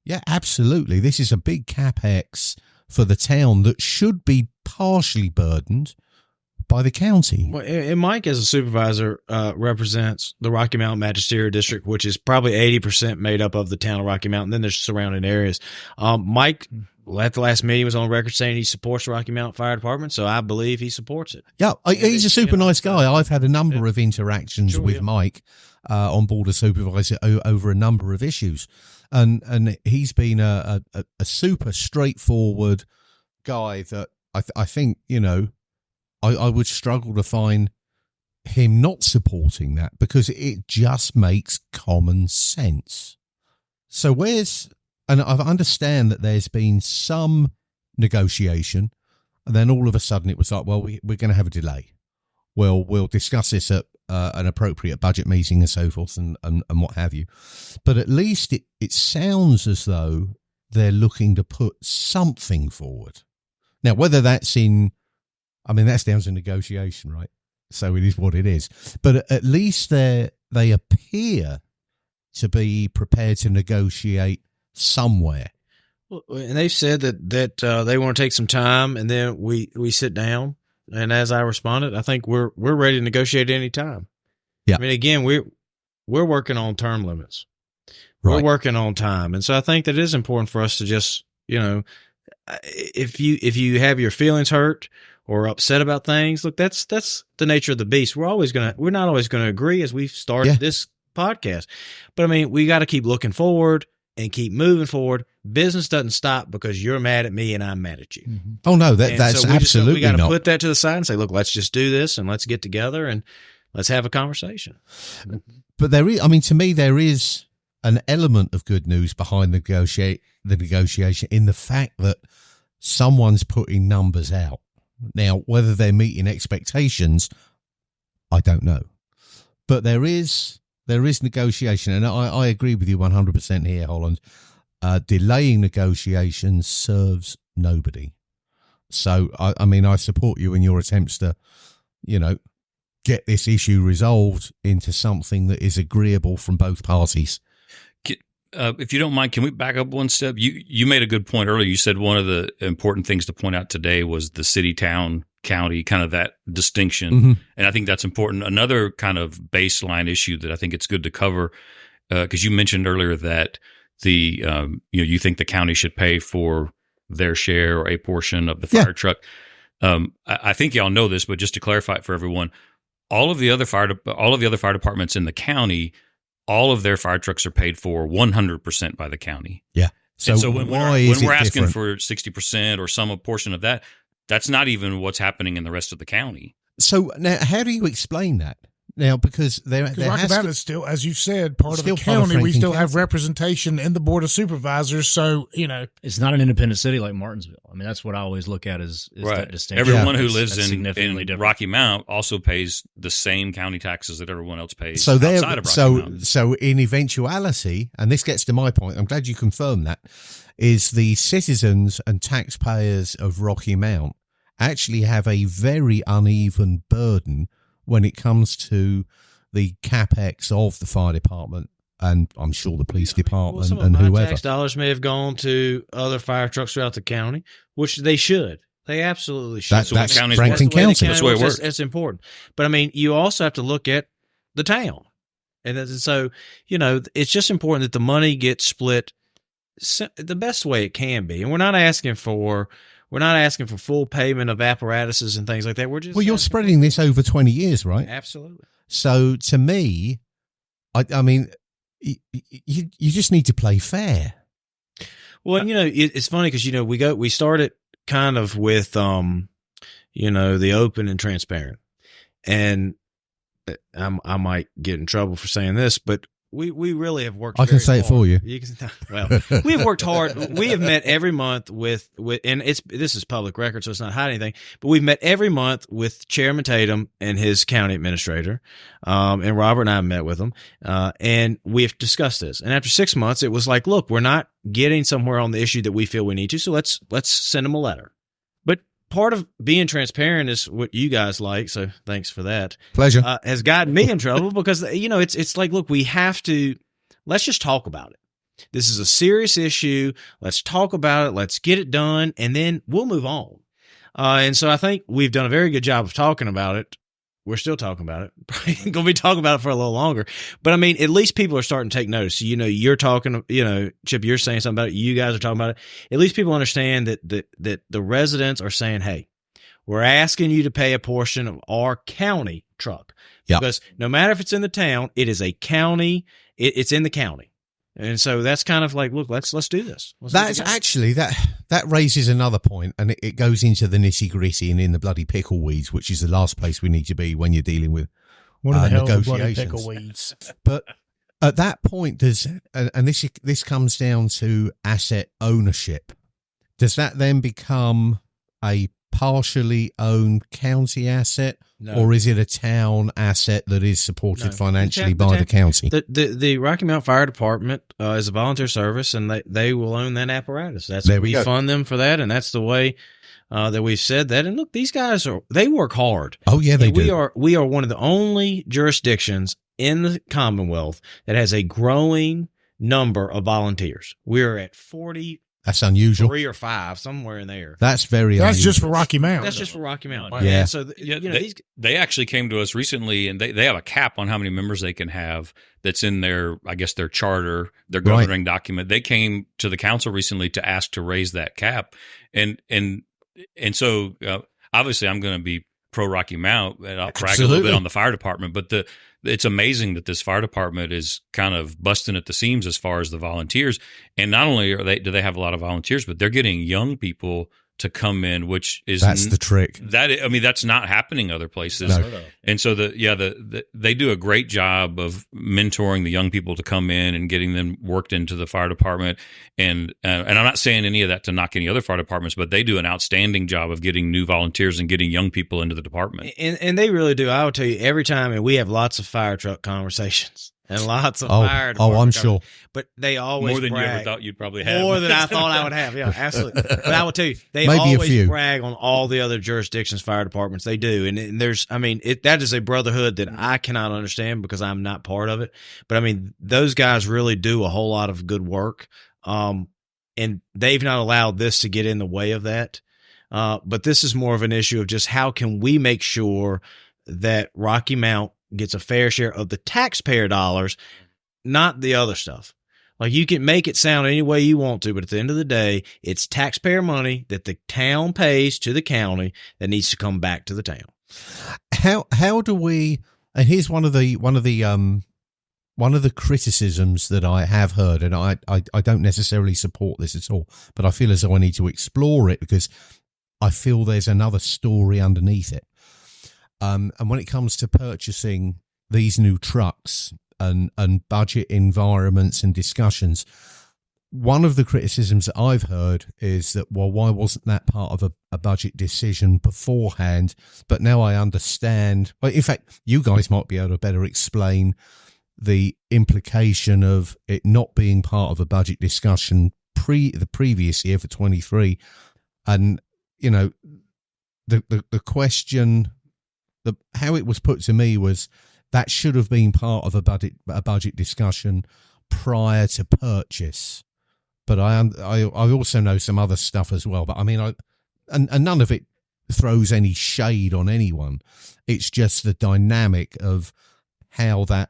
Speaker 2: yeah, absolutely, this is a big capex for the town that should be partially burdened by the county.
Speaker 4: Well, and Mike, as a supervisor, represents the Rocky Mountain Magisterial District, which is probably 80% made up of the town of Rocky Mountain. Then there's surrounding areas. Mike, at the last meeting, was on record saying he supports the Rocky Mountain Fire Department, so I believe he supports it.
Speaker 2: Yeah, he's a super nice guy. I've had a number of interactions with Mike on Board of Supervisors over a number of issues. And he's been a super straightforward guy that I think, I would struggle to find him not supporting that, because it just makes common sense. So and I understand that there's been some negotiation, and then all of a sudden it was like, well, we're going to have a delay. Well, we'll discuss this at an appropriate budget meeting and so forth and what have you. But at least it sounds as though they're looking to put something forward. Now, whether that's that's down to negotiation, right? So it is what it is. But at least they appear to be prepared to negotiate somewhere.
Speaker 4: Well, and they've said that they want to take some time, and then we sit down. And as I responded, I think we're ready to negotiate any time.
Speaker 2: Yeah.
Speaker 4: I mean, again, we're working on term limits.
Speaker 2: Right.
Speaker 4: We're working on time, and so I think that it is important for us to just, if you have your feelings hurt or upset about things, look, that's the nature of the beast. We're not always gonna agree, as we've started this podcast. But we got to keep looking forward and keep moving forward. Business doesn't stop because you're mad at me and I'm mad at you.
Speaker 2: Mm-hmm. Oh no, that's absolutely
Speaker 4: we got to
Speaker 2: not.
Speaker 4: put that to the side and say, look, let's just do this and let's get together and let's have a conversation.
Speaker 2: But to me, there is an element of good news behind the negotiation in the fact that someone's putting numbers out. Now, whether they're meeting expectations, I don't know. But there is negotiation, and I agree with you 100% here, Holland. Delaying negotiations serves nobody. So, I support you in your attempts to, get this issue resolved into something that is agreeable from both parties.
Speaker 5: If you don't mind, can we back up one step? You made a good point earlier. You said one of the important things to point out today was the city, town, county, kind of that distinction. Mm-hmm. And I think that's important. Another kind of baseline issue that I think it's good to cover, because you mentioned earlier that you think the county should pay for their share or a portion of the fire truck. I think y'all know this, but just to clarify it for everyone, all of the other fire departments in the county, all of their fire trucks are paid for 100% by the county.
Speaker 2: Yeah.
Speaker 5: So when we're asking for 60% or some portion of that, that's not even what's happening in the rest of the county.
Speaker 2: So now, how do you explain that? Now, because there
Speaker 1: Rocky
Speaker 2: has
Speaker 1: Mountain
Speaker 2: to,
Speaker 1: is still, as you've said, part of
Speaker 2: Still
Speaker 1: the
Speaker 2: part of
Speaker 1: county. We
Speaker 2: Franklin
Speaker 1: still have
Speaker 2: County.
Speaker 1: representation in the Board of Supervisors. So,
Speaker 3: It's not an independent city like Martinsville. I mean, that's what I always look at is
Speaker 5: Right.
Speaker 3: that distinction.
Speaker 5: Everyone who
Speaker 3: That's-
Speaker 5: lives
Speaker 3: that's
Speaker 5: in
Speaker 3: significantly different.
Speaker 5: Rocky Mount also pays the same county taxes that everyone else pays
Speaker 2: so there,
Speaker 5: outside of Rocky Mountain.
Speaker 2: so in eventuality, and this gets to my point, I'm glad you confirmed that, is the citizens and taxpayers of Rocky Mount actually have a very uneven burden when it comes to the capex of the fire department, and I'm sure the police department
Speaker 4: some
Speaker 2: and
Speaker 4: of my
Speaker 2: whoever.
Speaker 4: tax dollars may have gone to other fire trucks throughout the county, which they should. They absolutely should.
Speaker 2: That's
Speaker 5: county's
Speaker 2: Franklin
Speaker 5: working.
Speaker 2: County.
Speaker 5: That's the way it works.
Speaker 4: That's important. But I mean, you also have to look at the town, and so it's just important that the money gets split the best way it can be. And we're not asking for full payment of apparatuses and things like that. We're just
Speaker 2: Well, you're spreading this over 20 years, right?
Speaker 4: Absolutely.
Speaker 2: So to me, I mean, you just need to play fair.
Speaker 4: Well, and, it's funny because we started kind of with the open and transparent, and I might get in trouble for saying this, but we really have worked.
Speaker 2: I can
Speaker 4: very
Speaker 2: say it
Speaker 4: hard.
Speaker 2: for you.
Speaker 4: Well, we have worked hard. We have met every month with, and this is public record, so it's not hiding anything. But we've met every month with Chairman Tatum and his county administrator, and Robert and I met with them, and we have discussed this. And after 6 months, it was like, look, we're not getting somewhere on the issue that we feel we need to, so let's send them a letter. But part of being transparent is what you guys like, so thanks for that.
Speaker 2: Pleasure.
Speaker 4: Has gotten me in trouble because it's like, look, let's just talk about it. This is a serious issue. Let's talk about it. Let's get it done, and then we'll move on. And so I think we've done a very good job of talking about it. We're still talking about it. Probably going to be talking about it for a little longer. But I mean, at least people are starting to take notice. You're talking, Chip, you're saying something about it. You guys are talking about it. At least people understand that the residents are saying, hey, we're asking you to pay a portion of our county truck.
Speaker 2: Yeah.
Speaker 4: Because no matter if it's in the town, it is a county. It's in the county. And so that's kind of like, look, let's do this.
Speaker 2: That's actually that raises another point, and it goes into the nitty gritty and in the bloody pickle weeds, which is the last place we need to be when you're dealing with
Speaker 1: what in the hell is bloody
Speaker 2: negotiations.
Speaker 1: pickle weeds?
Speaker 2: But at that point, this comes down to asset ownership. Does that then become a partially owned county asset,
Speaker 4: No.
Speaker 2: or is it a town asset that is supported financially by the county?
Speaker 4: The Rocky Mount Fire Department is a volunteer service, and they will own that apparatus. That's
Speaker 2: There
Speaker 4: we
Speaker 2: we go.
Speaker 4: fund them for that, and that's the way that we've said that. And look, these guys they work hard.
Speaker 2: Oh yeah, they
Speaker 4: And
Speaker 2: do.
Speaker 4: We are one of the only jurisdictions in the Commonwealth that has a growing number of volunteers. We're at 43
Speaker 2: That's unusual.
Speaker 4: or 5, somewhere in there.
Speaker 2: That's very
Speaker 1: That's
Speaker 2: unusual.
Speaker 1: just for Rocky Mountain.
Speaker 4: That's just for Rocky Mountain.
Speaker 2: Yeah.
Speaker 4: And so
Speaker 5: They actually came to us recently, and they have a cap on how many members they can have. That's in their charter, their governing document. They came to the council recently to ask to raise that cap, and so obviously I'm going to be pro Rocky Mount, and I'll brag a little bit on the fire department. But it's amazing that this fire department is kind of busting at the seams as far as the volunteers. And not only do they have a lot of volunteers, but they're getting young people to come in, which is
Speaker 2: That's the trick.
Speaker 5: That's not happening other places.
Speaker 2: No.
Speaker 5: And so they do a great job of mentoring the young people to come in and getting them worked into the fire department. And I'm not saying any of that to knock any other fire departments, but they do an outstanding job of getting new volunteers and getting young people into the department.
Speaker 4: And they really do. I will tell you every time, and we have lots of fire truck conversations and lots of fire department
Speaker 2: I'm sure.
Speaker 4: But they always
Speaker 5: More than
Speaker 4: brag.
Speaker 5: you ever thought you'd probably have.
Speaker 4: More than I thought I would have. Yeah, absolutely. But I will tell you, they
Speaker 2: Maybe a
Speaker 4: always
Speaker 2: few.
Speaker 4: brag on all the other jurisdictions' fire departments. They do. And there's, that is a brotherhood that I cannot understand because I'm not part of it. But those guys really do a whole lot of good work. And they've not allowed this to get in the way of that. But this is more of an issue of just how can we make sure that Rocky Mount gets a fair share of the taxpayer dollars, not the other stuff. Like, you can make it sound any way you want to, but at the end of the day, it's taxpayer money that the town pays to the county that needs to come back to the town.
Speaker 2: How do we? And here's one of the criticisms that I have heard, and I don't necessarily support this at all, but I feel as though I need to explore it because I feel there's another story underneath it. And when it comes to purchasing these new trucks and budget environments and discussions, one of the criticisms that I've heard is that, well, why wasn't that part of a budget decision beforehand? But now I understand. Well, in fact, you guys might be able to better explain the implication of it not being part of a budget discussion the previous year for 23. And, the question, how it was put to me was that should have been part of a budget discussion prior to purchase. But I also know some other stuff as well. But I mean, and none of it throws any shade on anyone. It's just the dynamic of how that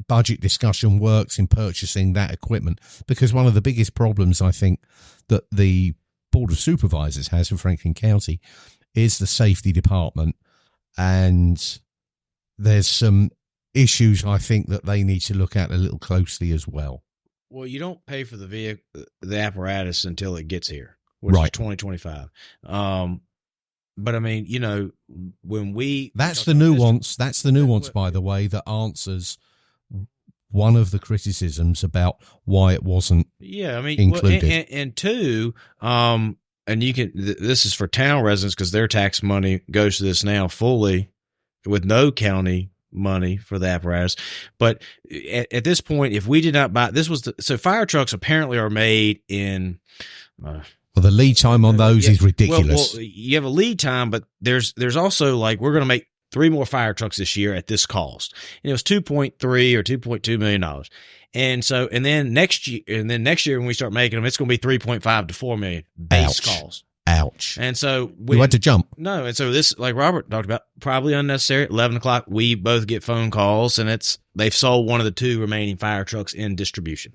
Speaker 2: budget discussion works in purchasing that equipment. Because one of the biggest problems I think that the Board of Supervisors has in Franklin County is the safety department. And there's some issues I think that they need to look at a little closely as well.
Speaker 4: Well, you don't pay for the apparatus until it gets here, which is 2025. But I mean, when
Speaker 2: that's the nuance. That's the nuance, by the way, that answers one of the criticisms about why it wasn't.
Speaker 4: Yeah, I mean,
Speaker 2: included.
Speaker 4: Well, and two, and you can. This is for town residents because their tax money goes to this now fully, with no county money for the apparatus. But at this point, if we did not buy, so fire trucks apparently are made in.
Speaker 2: Well, the lead time on those is ridiculous.
Speaker 4: Well, you have a lead time, but there's also like we're going to make 3 more fire trucks this year at this cost, and it was $2.3 or $2.2 million. And then next year when we start making them, it's going to be 3.5 to 4 million base cost.
Speaker 2: Ouch.
Speaker 4: And so
Speaker 2: you had to jump.
Speaker 4: No. And so this, like Robert talked about, probably unnecessary. At 11 o'clock, we both get phone calls, and they've sold one of the 2 remaining fire trucks in distribution.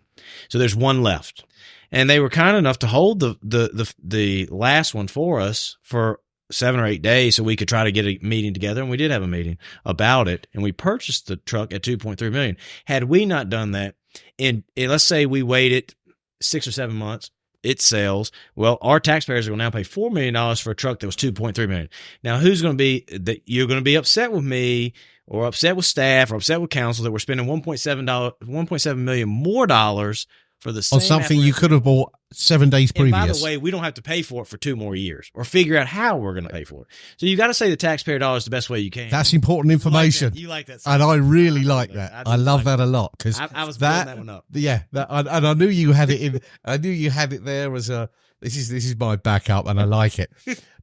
Speaker 4: So there's one left. And they were kind enough to hold the last one for us for 7 or 8 days so we could try to get a meeting together. And we did have a meeting about it. And we purchased the truck at $2.3 million. Had we not done that, and let's say we waited 6 or 7 months, it sells. Well, our taxpayers are going to now pay $4 million for a truck that was $2.3 million. Now, who's going to be that? You're going to be upset with me, or upset with staff, or upset with council that we're spending $1.7 million more dollars for the same
Speaker 2: on something you could have bought 7 days previous.
Speaker 4: And by the way, we don't have to pay for it for 2 more years, or figure out how we're going to pay for it. So you got to say the taxpayer dollar is the best way you can.
Speaker 2: That's important information.
Speaker 4: You like that,
Speaker 2: and I really like that. I love that a lot because
Speaker 4: I was building that one up.
Speaker 2: Yeah, and I knew you had it in. I knew you had it there as a. This is my backup, and I like it.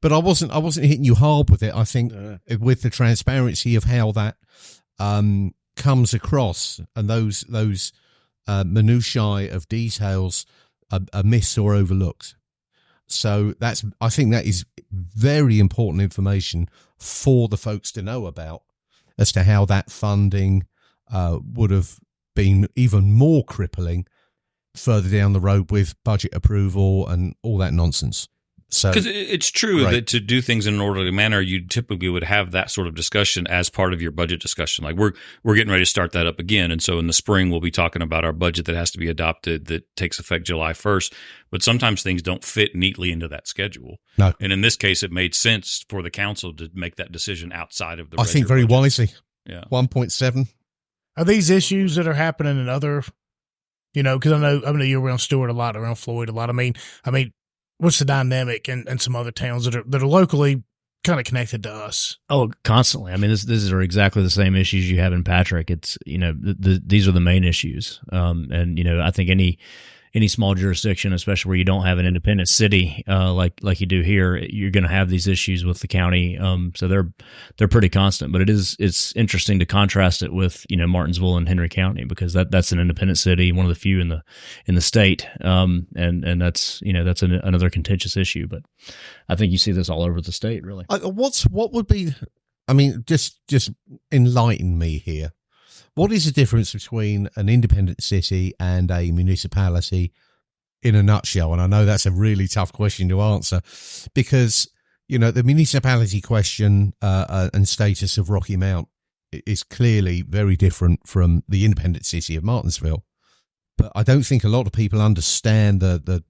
Speaker 2: But I wasn't hitting you hard with it. I think with the transparency of how that comes across, and those minutiae of details are missed or overlooked. So I think that is very important information for the folks to know about as to how that funding would have been even more crippling further down the road with budget approval and all that nonsense. So,
Speaker 5: because it's true that to do things in an orderly manner, you typically would have that sort of discussion as part of your budget discussion. Like we're getting ready to start that up again, and so in the spring we'll be talking about our budget that has to be adopted that takes effect July 1st. But sometimes things don't fit neatly into that schedule.
Speaker 2: No,
Speaker 5: and in this case, it made sense for the council to make that decision outside of the.
Speaker 2: I think very
Speaker 5: budget.
Speaker 2: wisely.
Speaker 5: Yeah,
Speaker 2: 1.7.
Speaker 1: Are these issues that are happening in other? Because I know you're around Stewart a lot, around Floyd a lot. I mean. What's the dynamic in some other towns that are locally kind of connected to us?
Speaker 3: Oh, constantly. I mean, these are exactly the same issues you have in Patrick. It's, these are the main issues. And, I think any small jurisdiction, especially where you don't have an independent city, like you do here, you're going to have these issues with the county. So they're pretty constant, but it's interesting to contrast it with, Martinsville and Henry County, because that's an independent city, one of the few in the state. And that's, that's another contentious issue, but I think you see this all over the state, really.
Speaker 2: What would be, just enlighten me here. What is the difference between an independent city and a municipality in a nutshell? And I know that's a really tough question to answer because, the municipality question and status of Rocky Mount is clearly very different from the independent city of Martinsville. But I don't think a lot of people understand the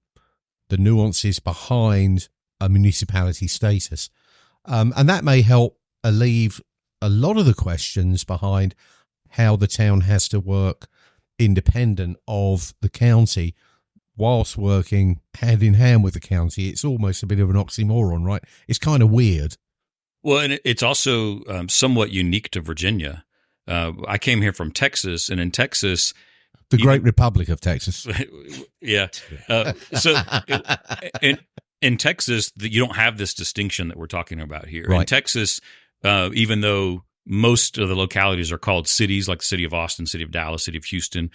Speaker 2: nuances behind a municipality status. And that may help alleviate a lot of the questions behind how the town has to work independent of the county whilst working hand in hand with the county. It's almost a bit of an oxymoron, right? It's kind of weird.
Speaker 5: Well, and it's also somewhat unique to Virginia. I came here from Texas, and in Texas,
Speaker 2: the great Republic of Texas.
Speaker 5: Yeah. In Texas, you don't have this distinction that we're talking about here.
Speaker 2: Right.
Speaker 5: In Texas, even though most of the localities are called cities, like the city of Austin, city of Dallas, city of Houston,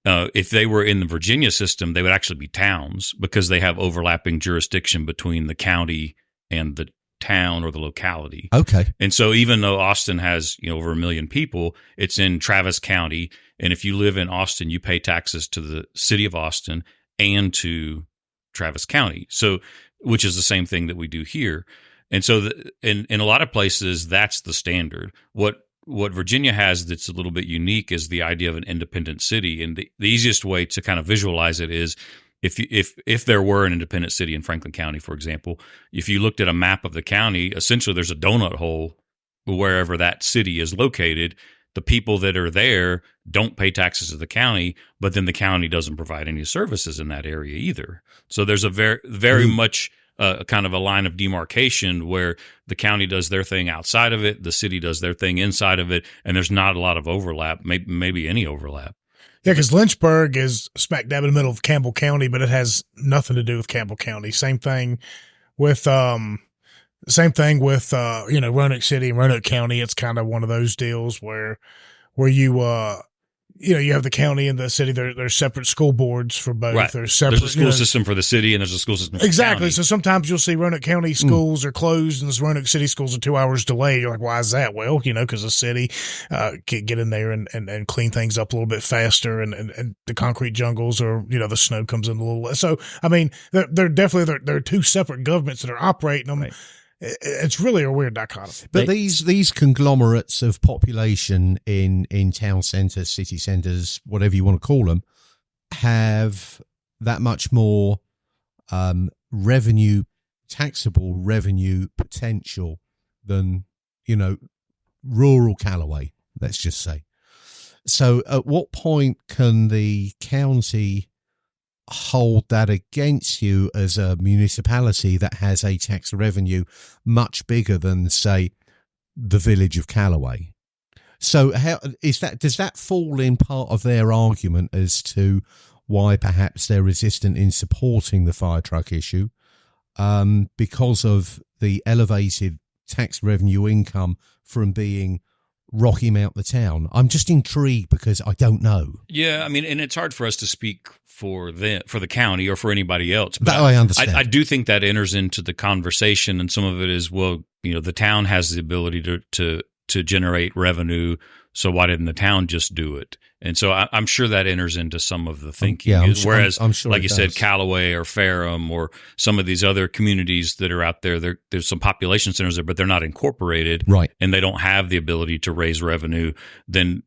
Speaker 5: if they were in the Virginia system, they would actually be towns because they have overlapping jurisdiction between the county and the town or the locality.
Speaker 2: Okay.
Speaker 5: And so even though Austin has, over 1 million people, it's in Travis County. And if you live in Austin, you pay taxes to the city of Austin and to Travis County. So, which is the same thing that we do here. And so in a lot of places, that's the standard. What Virginia has that's a little bit unique is the idea of an independent city. And the easiest way to kind of visualize it is if there were an independent city in Franklin County, for example, if you looked at a map of the county, essentially there's a donut hole wherever that city is located. The people that are there don't pay taxes to the county, but then the county doesn't provide any services in that area either. So there's a very much kind of a line of demarcation where the county does their thing outside of it, the city does their thing inside of it, and there's not a lot of overlap, maybe any overlap.
Speaker 1: Yeah, because Lynchburg is smack dab in the middle of Campbell County, but it has nothing to do with Campbell County. Same thing with Roanoke City and Roanoke County. It's kind of one of those deals where you have the county and the city. There's separate school boards for both.
Speaker 5: Right.
Speaker 1: There's separate.
Speaker 5: There's a school system for the city, and there's a school system for
Speaker 1: exactly.
Speaker 5: the county.
Speaker 1: So sometimes you'll see Roanoke County schools are closed, and the Roanoke City schools are 2 hours delayed. You're like, why is that? Well, because the city can get in there and clean things up a little bit faster, and the concrete jungles or the snow comes in a little less. So I mean, they're definitely there are two separate governments that are operating them. Right. It's really a weird dichotomy.
Speaker 2: But these conglomerates of population in town centres, city centres, whatever you want to call them, have that much more taxable revenue potential than, rural Callaway, let's just say. So at what point can the county hold that against you as a municipality that has a tax revenue much bigger than, say, the village of Callaway? So does that fall in part of their argument as to why perhaps they're resistant in supporting the fire truck issue, because of the elevated tax revenue income from being Rocky Mount the town? I'm just intrigued because I don't know.
Speaker 5: Yeah, I mean, and it's hard for us to speak for the county or for anybody else. But
Speaker 2: I understand.
Speaker 5: I do think that enters into the conversation, and some of it is, well, the town has the ability to generate revenue, so why didn't the town just do it? And so I'm sure that enters into some of the thinking.
Speaker 2: Yeah,
Speaker 5: whereas,
Speaker 2: I'm sure,
Speaker 5: like you said, Callaway or Ferrum or some of these other communities that are out there, there's some population centers there, but they're not incorporated,
Speaker 2: right? And
Speaker 5: they don't have the ability to raise revenue. Then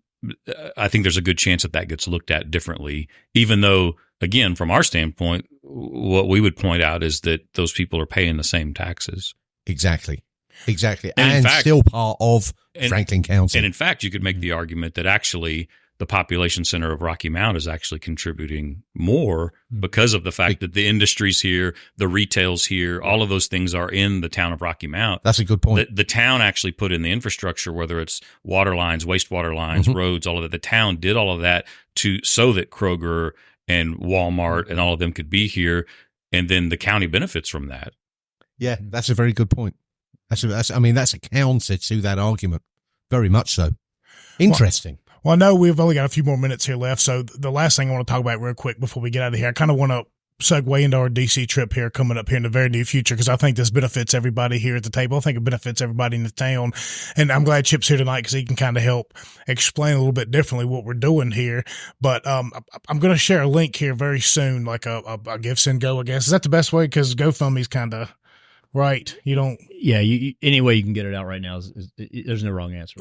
Speaker 5: I think there's a good chance that gets looked at differently, even though, again, from our standpoint, what we would point out is that those people are paying the same taxes.
Speaker 2: Exactly. And
Speaker 5: in fact,
Speaker 2: still part of Franklin County.
Speaker 5: And in fact, you could make the argument that actually the population center of Rocky Mount is actually contributing more because of the fact that the industry's here, the retail's here, all of those things are in the town of Rocky Mount.
Speaker 2: That's a good point.
Speaker 5: The town actually put in the infrastructure, whether it's water lines, wastewater lines, roads, all of that. The town did all of that so that Kroger and Walmart and all of them could be here, and then the county benefits from that.
Speaker 2: Yeah, that's a very good point. That's a counter to that argument. Very much so. Interesting.
Speaker 1: Well, I know we've only got a few more minutes here left, so the last thing I want to talk about real quick before we get out of here, I kind of want to segue into our DC trip here coming up here in the very near future, because I think this benefits everybody here at the table. I think it benefits everybody in the town, and I'm glad Chip's here tonight because he can kind of help explain a little bit differently what we're doing here. But I'm going to share a link here very soon, like a Give, Send, Go, I guess. Is that the best way? Because GoFundMe's kind of Right. You don't.
Speaker 3: Yeah, any way you can get it out right now there's no wrong answer.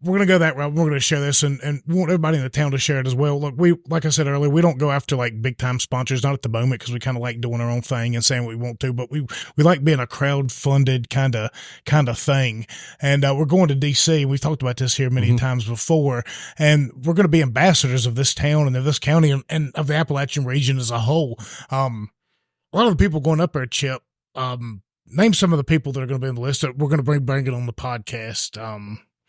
Speaker 1: We're going to go that route. We're going to share this and we want everybody in the town to share it as well. Look, like I said earlier, we don't go after like big time sponsors, not at the moment, because we kind of like doing our own thing and saying what we want to, but we like being a crowd funded kind of thing. And we're going to DC. We've talked about this here many times before, and we're going to be ambassadors of this town and of this county and of the Appalachian region as a whole. A lot of the people going up there, Chip, name some of the people that are going to be on the list that we're going to bring it on the podcast.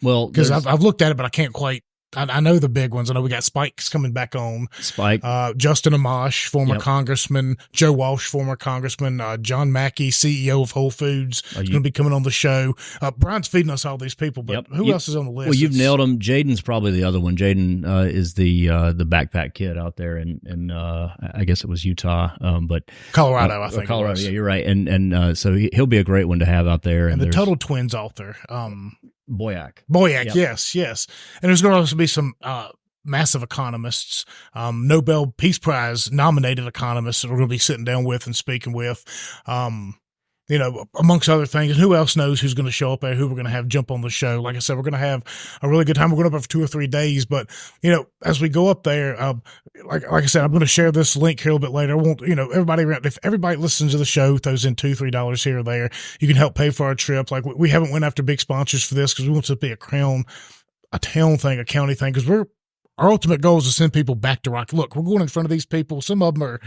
Speaker 3: Well,
Speaker 1: because I've looked at it, but I can't quite. I know the big ones. I know we got Spike's coming back on.
Speaker 3: Spike.
Speaker 1: Justin Amash, former congressman. Joe Walsh, former congressman. John Mackey, CEO of Whole Foods, is going to be coming on the show. Brian's feeding us all these people, but who else is on the list?
Speaker 3: Well, you've nailed them. Jaden's probably the other one. Jaden is the backpack kid out there in I guess it was Utah, but
Speaker 1: Colorado, I think.
Speaker 3: Colorado, yeah, you're right. And so he'll be a great one to have out there.
Speaker 1: And the Total Twins author.
Speaker 3: Boyack,
Speaker 1: yep. Yes. And there's going to also be some massive economists, Nobel Peace Prize nominated economists that we're going to be sitting down with and speaking with, amongst other things. And who else knows who's going to show up there, who we're going to have jump on the show. Like I said, we're going to have a really good time. We're going up there for 2 or 3 days. But, as we go up there, like I said, I'm going to share this link here a little bit later. I want, everybody around, if everybody listens to the show, throws in $2, $3 here or there, you can help pay for our trip. Like we haven't went after big sponsors for this because we want it to be a town thing, a county thing, because our ultimate goal is to send people back to Rocky. Look, we're going in front of these people. Some of them are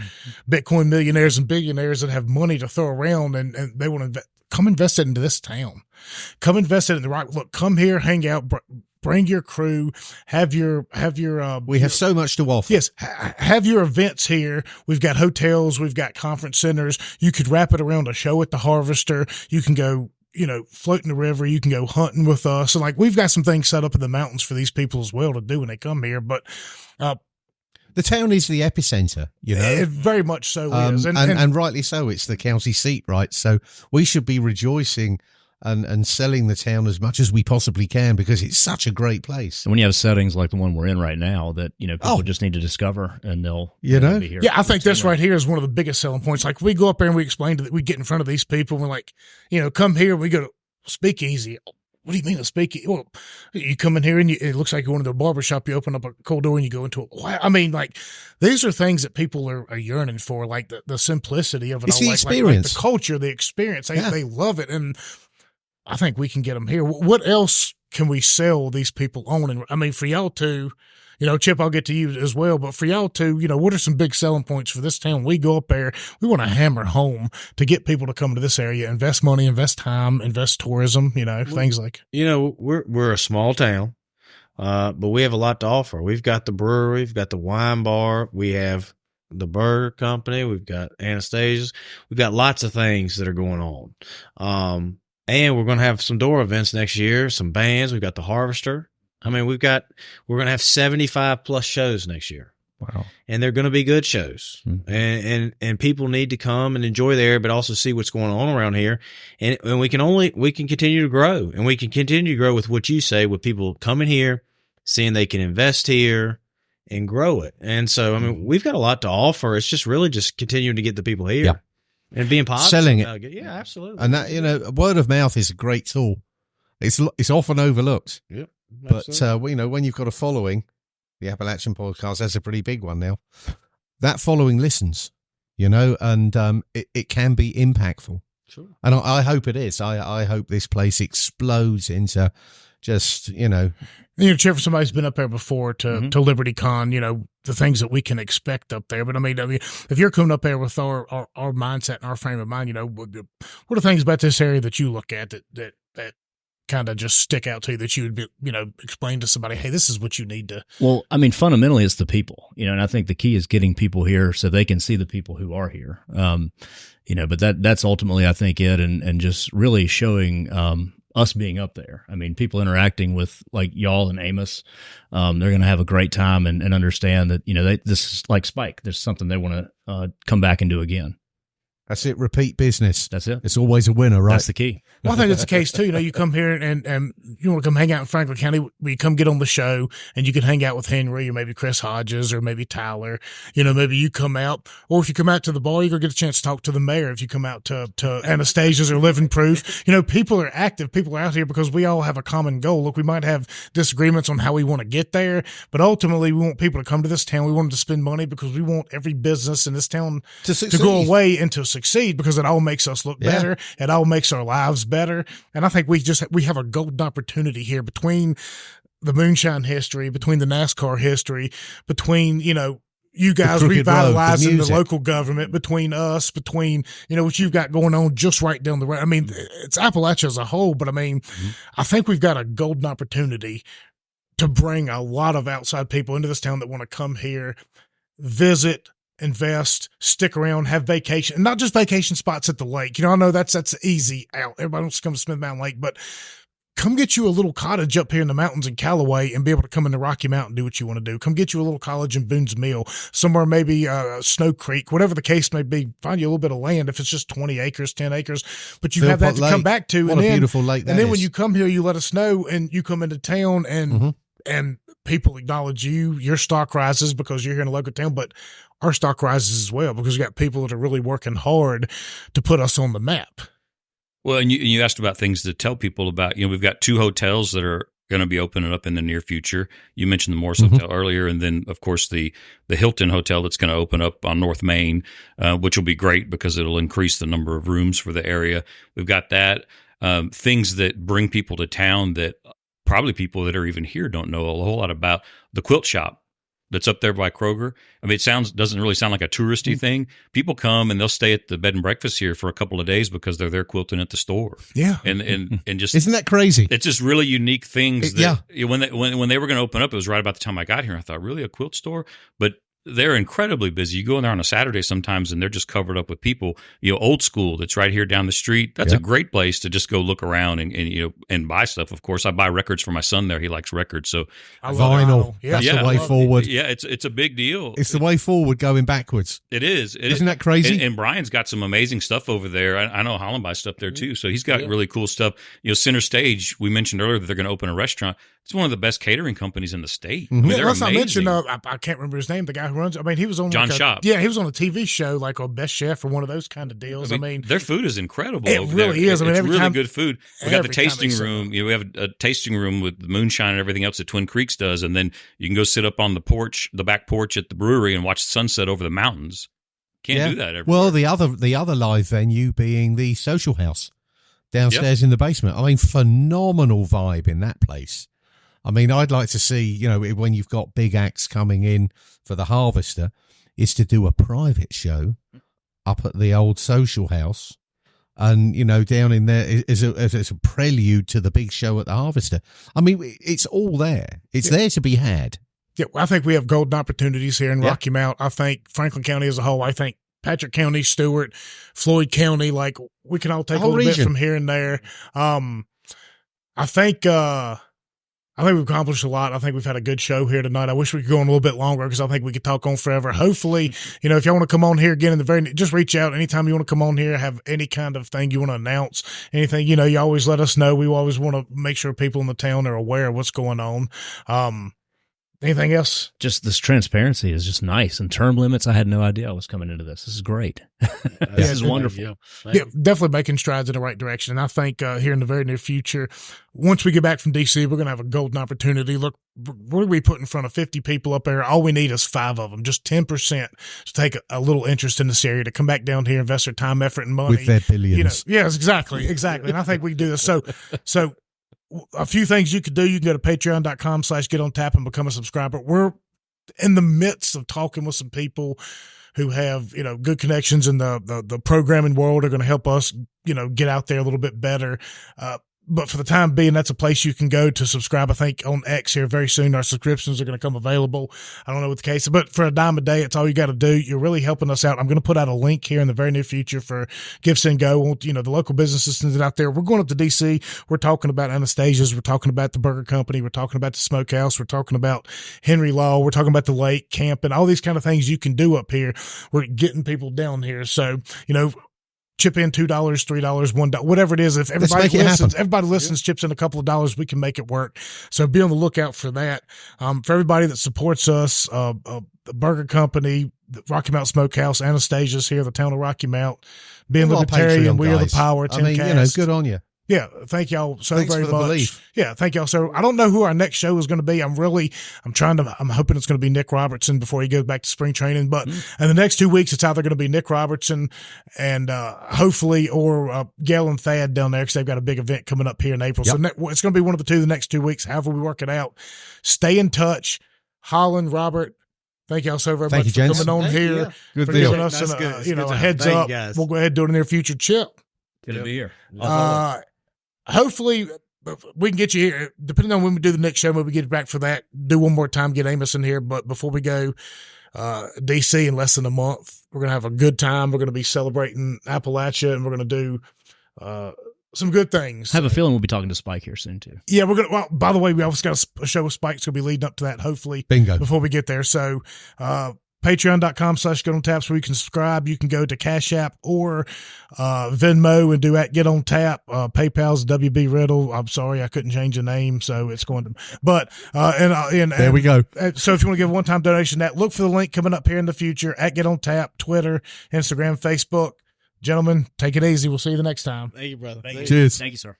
Speaker 1: Bitcoin millionaires and billionaires that have money to throw around, and they want to come invest it into this town. Come invest it in the right. Look, come here, hang out, bring your crew, have your.
Speaker 2: We have so much to offer.
Speaker 1: Yes, have your events here. We've got hotels, we've got conference centers. You could wrap it around a show at the Harvester. You can go, float in the river. You can go hunting with us. And we've got some things set up in the mountains for these people as well to do when they come here. But
Speaker 2: the town is the epicenter,
Speaker 1: It very much so is.
Speaker 2: And rightly so. It's the county seat, right? So we should be rejoicing and selling the town as much as we possibly can because it's such a great place.
Speaker 3: And when you have settings like the one we're in right now that, people just need to discover and they'll be here.
Speaker 1: Yeah, I think this right here is one of the biggest selling points. Like we go up there and we explain that we get in front of these people and we're like, come here, we go to Speakeasy. What do you mean a speakeasy? Well, you come in here and it looks like you're going to a barbershop. You open up a cold door and you go into it. I mean, these are things that people are yearning for, like the simplicity of it.
Speaker 2: It's
Speaker 1: all.
Speaker 2: the experience.
Speaker 1: Like the culture, the experience. They love it. And I think we can get them here. What else can we sell these people on? And I mean, for y'all too, Chip, I'll get to you as well, but for y'all too, what are some big selling points for this town? We go up there, we want to hammer home to get people to come to this area, invest money, invest time, invest tourism, things like.
Speaker 4: We're a small town, but we have a lot to offer. We've got the brewery, we've got the wine bar, we have the burger company, we've got Anastasia's, we've got lots of things that are going on. And we're going to have some door events next year, some bands. We've got the Harvester. I mean, we're going to have 75 plus shows next year.
Speaker 3: Wow.
Speaker 4: And they're going to be good shows. And people need to come and enjoy there, but also see what's going on around here. And we can continue to grow, and we can continue to grow with what you say, with people coming here, seeing they can invest here and grow it. And so, I mean, we've got a lot to offer. It's just really just continuing to get the people here.
Speaker 2: Yeah.
Speaker 4: And being positive.
Speaker 2: Selling it.
Speaker 4: Yeah, absolutely.
Speaker 2: And that, word of mouth is a great tool. It's often overlooked.
Speaker 4: Yep.
Speaker 2: But, when you've got a following, the Appalachian podcast, that's a pretty big one now. That following listens, and it can be impactful.
Speaker 4: Sure.
Speaker 2: And I hope it is. I hope this place explodes into just,
Speaker 1: Chip, somebody's been up there before to LibertyCon, the things that we can expect up there. But I mean, if you're coming up there with our mindset and our frame of mind, what are things about this area that you look at that kind of just stick out to you that you would be, explain to somebody, hey, this is what you need to.
Speaker 3: Well, I mean, fundamentally, it's the people, and I think the key is getting people here so they can see the people who are here. But that's ultimately, I think, it, and just really showing, us being up there. I mean, people interacting with like y'all and Amos, they're going to have a great time and understand that, this is like Spike. There's something they want to come back and do again.
Speaker 2: That's it. Repeat business.
Speaker 3: That's it.
Speaker 2: It's always a winner, right?
Speaker 3: That's the key.
Speaker 1: Well, I think it's the case too. You know, you come here and you want to come hang out in Franklin County. You come get on the show and you can hang out with Henry or maybe Chris Hodges or maybe Tyler. You know, maybe you come out, or if you come out to the bar, you're going to get a chance to talk to the mayor. If you come out to Anastasia's or Living Proof, you know, people are active. People are out here because we all have a common goal. Look, we might have disagreements on how we want to get there, but ultimately we want people to come to this town. We want them to spend money because we want every business in this town to go away and to succeed, because it all makes us look better. It all makes our lives better. And I think we have a golden opportunity here between the moonshine history, between the NASCAR history, between, you know, you guys revitalizing the local government, between us, between, you know, what you've got going on just right down the road. I mean, it's Appalachia as a whole, but I mean, I think we've got a golden opportunity to bring a lot of outside people into this town that want to come here, visit, invest, stick around, have vacation, and not just vacation spots at the lake. You know, I know that's easy out. Everybody wants to come to Smith Mountain Lake, but come get you a little cottage up here in the mountains in Callaway and be able to come into Rocky Mountain and do what you want to do. Come get you a little cottage in Boone's Mill, somewhere maybe Snow Creek, whatever the case may be. Find you a little bit of land if it's just 20 acres, 10 acres, but you have that to come back to.
Speaker 2: What a beautiful lake that is.
Speaker 1: And then when you come here, you let us know, and you come into town and people acknowledge you. Your stock rises because you're here in a local town, but our stock rises as well because we got people that are really working hard to put us on the map.
Speaker 5: Well, and you asked about things to tell people about. You know, we've got 2 hotels that are going to be opening up in the near future. You mentioned the Morris Hotel earlier, and then, of course, the Hilton Hotel that's going to open up on North Main, which will be great because it'll increase the number of rooms for the area. We've got that. Things that bring people to town that probably people that are even here don't know a whole lot about. The quilt shop that's up there by Kroger. I mean, doesn't really sound like a touristy thing. People come and they'll stay at the bed and breakfast here for a couple of days because they're there quilting at the store.
Speaker 1: Yeah.
Speaker 5: And just,
Speaker 2: isn't that crazy?
Speaker 5: It's just really unique things that when they were going to open up, it was right about the time I got here. I thought, really, a quilt store? But they're incredibly busy. You go in there on a Saturday sometimes and they're just covered up with people. You know, Old School that's right here down the street. That's a great place to just go look around and you know, and buy stuff. Of course, I buy records for my son there. He likes records. So
Speaker 2: vinyl. That's the way forward.
Speaker 5: Yeah, it's a big deal.
Speaker 2: It's the way forward going backwards.
Speaker 5: It is.
Speaker 2: Isn't that crazy?
Speaker 5: And Brian's got some amazing stuff over there. I know Holland buys stuff there too. So he's got really cool stuff. You know, Center Stage, we mentioned earlier that they're going to open a restaurant. It's one of the best catering companies in the state. I mean, they're amazing.
Speaker 1: I mentioned, I can't remember his name, the guy who runs. I mean, he was on
Speaker 5: John Shop.
Speaker 1: Yeah, he was on a TV show like on Best Chef or one of those kind of deals. I mean
Speaker 5: their food is incredible.
Speaker 1: It really is. I mean,
Speaker 5: it's
Speaker 1: every
Speaker 5: really
Speaker 1: time,
Speaker 5: good food. We got the tasting room. You know, we have a tasting room with the moonshine and everything else that Twin Creeks does, and then you can go sit up on the porch, the back porch at the brewery, and watch the sunset over the mountains. Can't do that everywhere.
Speaker 2: Well, the other live venue being the Social House downstairs in the basement. I mean, phenomenal vibe in that place. I mean, I'd like to see, you know, when you've got big acts coming in for the Harvester, is to do a private show up at the old Social House, and, you know, down in there as a prelude to the big show at the Harvester. I mean, it's all there. It's there to be had.
Speaker 1: Yeah, I think we have golden opportunities here in Rocky Mount. I think Franklin County as a whole. I think Patrick County, Stewart, Floyd County, like we can all take a little bit from here and there. I think we've accomplished a lot. I think we've had a good show here tonight. I wish we could go on a little bit longer because I think we could talk on forever. Hopefully, you know, if y'all want to come on here again just reach out anytime you want to come on here, have any kind of thing you want to announce, anything, you know, you always let us know. We always want to make sure people in the town are aware of what's going on. Anything else?
Speaker 3: Just this transparency is just nice. And term limits, I had no idea I was coming into this. This is great. This is wonderful.
Speaker 1: Yeah, definitely making strides in the right direction. And I think here in the very near future, once we get back from D.C., we're going to have a golden opportunity. Look, what do we put in front of 50 people up there? All we need is 5 of them, just 10% to take a little interest in this area, to come back down here, invest their time, effort, and money.
Speaker 2: With their billions.
Speaker 1: You know, yes, exactly. And I think we can do this. So a few things you could do. You can go to patreon.com/getontap and become a subscriber. We're in the midst of talking with some people who have, you know, good connections in the programming world, are going to help us, you know, get out there a little bit better. But for the time being, that's a place you can go to subscribe. I think on X here very soon, our subscriptions are going to come available. I don't know what the case is, but for $10 a day, it's all you got to do. You're really helping us out. I'm going to put out a link here in the very near future for Give, Send, Go. You know, the local businesses that out there. We're going up to DC. We're talking about Anastasia's. We're talking about the Burger Company. We're talking about the Smokehouse. We're talking about Henry Law. We're talking about the lake camp and all these kind of things you can do up here. We're getting people down here. So, you know, chip in $2, $3, $1, whatever it is. If everybody listens, chips in a couple of dollars, we can make it work. So be on the lookout for that. For everybody that supports us, the Burger Company, the Rocky Mount Smokehouse, Anastasia's here, the town of Rocky Mount, being libertarian, we are the power.
Speaker 2: I mean, good on you.
Speaker 1: Yeah, thank y'all so
Speaker 2: Thanks
Speaker 1: very
Speaker 2: for the
Speaker 1: much.
Speaker 2: belief.
Speaker 1: Yeah, thank y'all. So I don't know who our next show is going to be. I'm hoping it's going to be Nick Robertson before he goes back to spring training. But in the next 2 weeks, it's either going to be Nick Robertson and hopefully or Gail and Thad down there because they've got a big event coming up here in April.
Speaker 2: Yep.
Speaker 1: So it's going to be one of the two the next 2 weeks. However we work it out, stay in touch. Holland, Robert. Thank y'all so very much for coming on here.
Speaker 2: Good
Speaker 1: for
Speaker 2: deal.
Speaker 1: giving us a heads up. We'll go ahead and do it in the near future. Chip.
Speaker 3: Good to be here.
Speaker 1: Hopefully we can get you here, depending on when we do the next show, maybe we get back for that, do one more time, get Amos in here. But before we go, DC in less than a month, we're going to have a good time. We're going to be celebrating Appalachia and we're going to do, some good things.
Speaker 3: I have a feeling we'll be talking to Spike here soon too.
Speaker 1: Yeah, we're going to, well, by the way, we always got a show with Spike's going to be leading up to that, hopefully.
Speaker 2: Bingo. Before
Speaker 1: we get there. So, patreon.com/Get On Taps where you can subscribe. You can go to Cash App or Venmo and do at Get On Tap. PayPal's WB Riddle. I'm sorry, I couldn't change the name, so it's going to. But
Speaker 2: there we go.
Speaker 1: So if you want to give a one-time donation, look for the link coming up here in the future at Get On Tap, Twitter, Instagram, Facebook. Gentlemen, take it easy. We'll see you the next time.
Speaker 4: Thank you, brother.
Speaker 2: Cheers.
Speaker 3: Thank you, sir.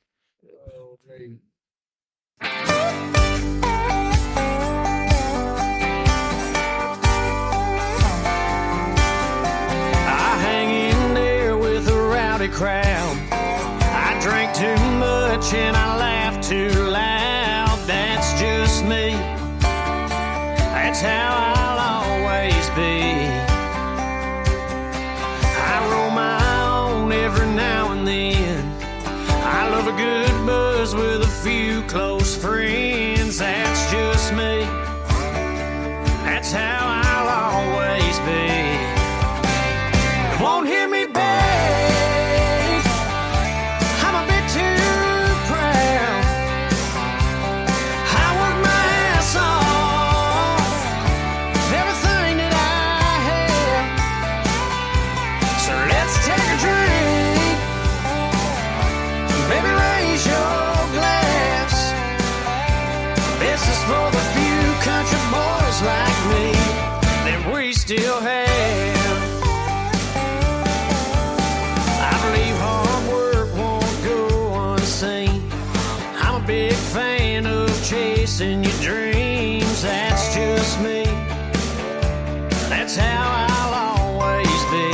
Speaker 6: Crowd. I drank too much and I laughed too loud. That's just me. That's how I'll always be. I roll my own every now and then. I love a good buzz with a few close friends. That's just me. That's how I'll always be. You won't hear me beg. Like me that we still have. I believe hard work won't go unseen. I'm a big fan of chasing your dreams. That's just me. That's how I'll always be.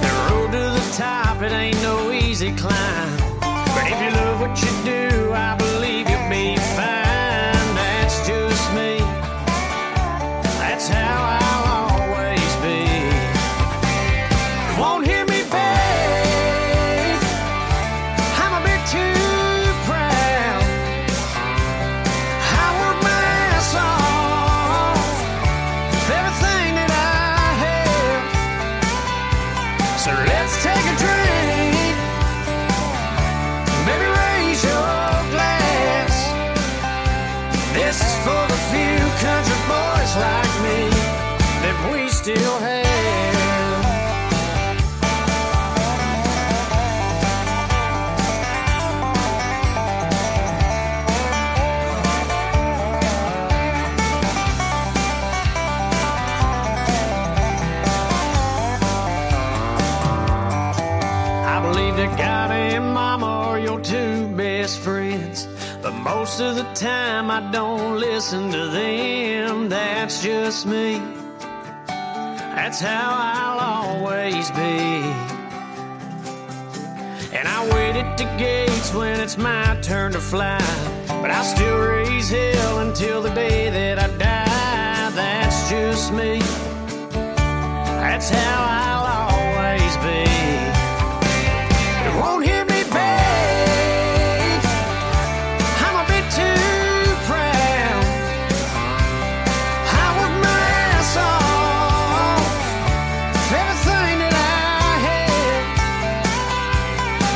Speaker 6: The road to the top, it ain't no easy climb. But if you love what you do, I believe you'll be fine. Just me. That's how I'll always be. You won't hear me beg. I'm a bit too proud. I work my ass off for everything that I have. So let's take a drink. Baby, raise your glass. This is for the few country boys like me that we still have. I believe that God and Mama are your two best friends. But most of the time I don't listen to them. That's just me. That's how I'll always be. And I wait at the gates when it's my turn to fly. But I'll still raise hell until the day that I die. That's just me. That's how I'll always be. You won't hear me beg. I'm a bit too proud. I work my ass off for everything that I have.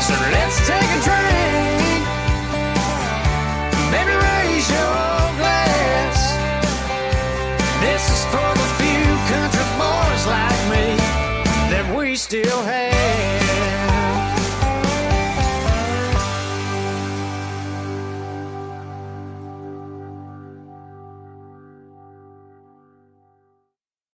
Speaker 6: So let's take a drink. Baby, raise your glass. This is for the few country boys like me still have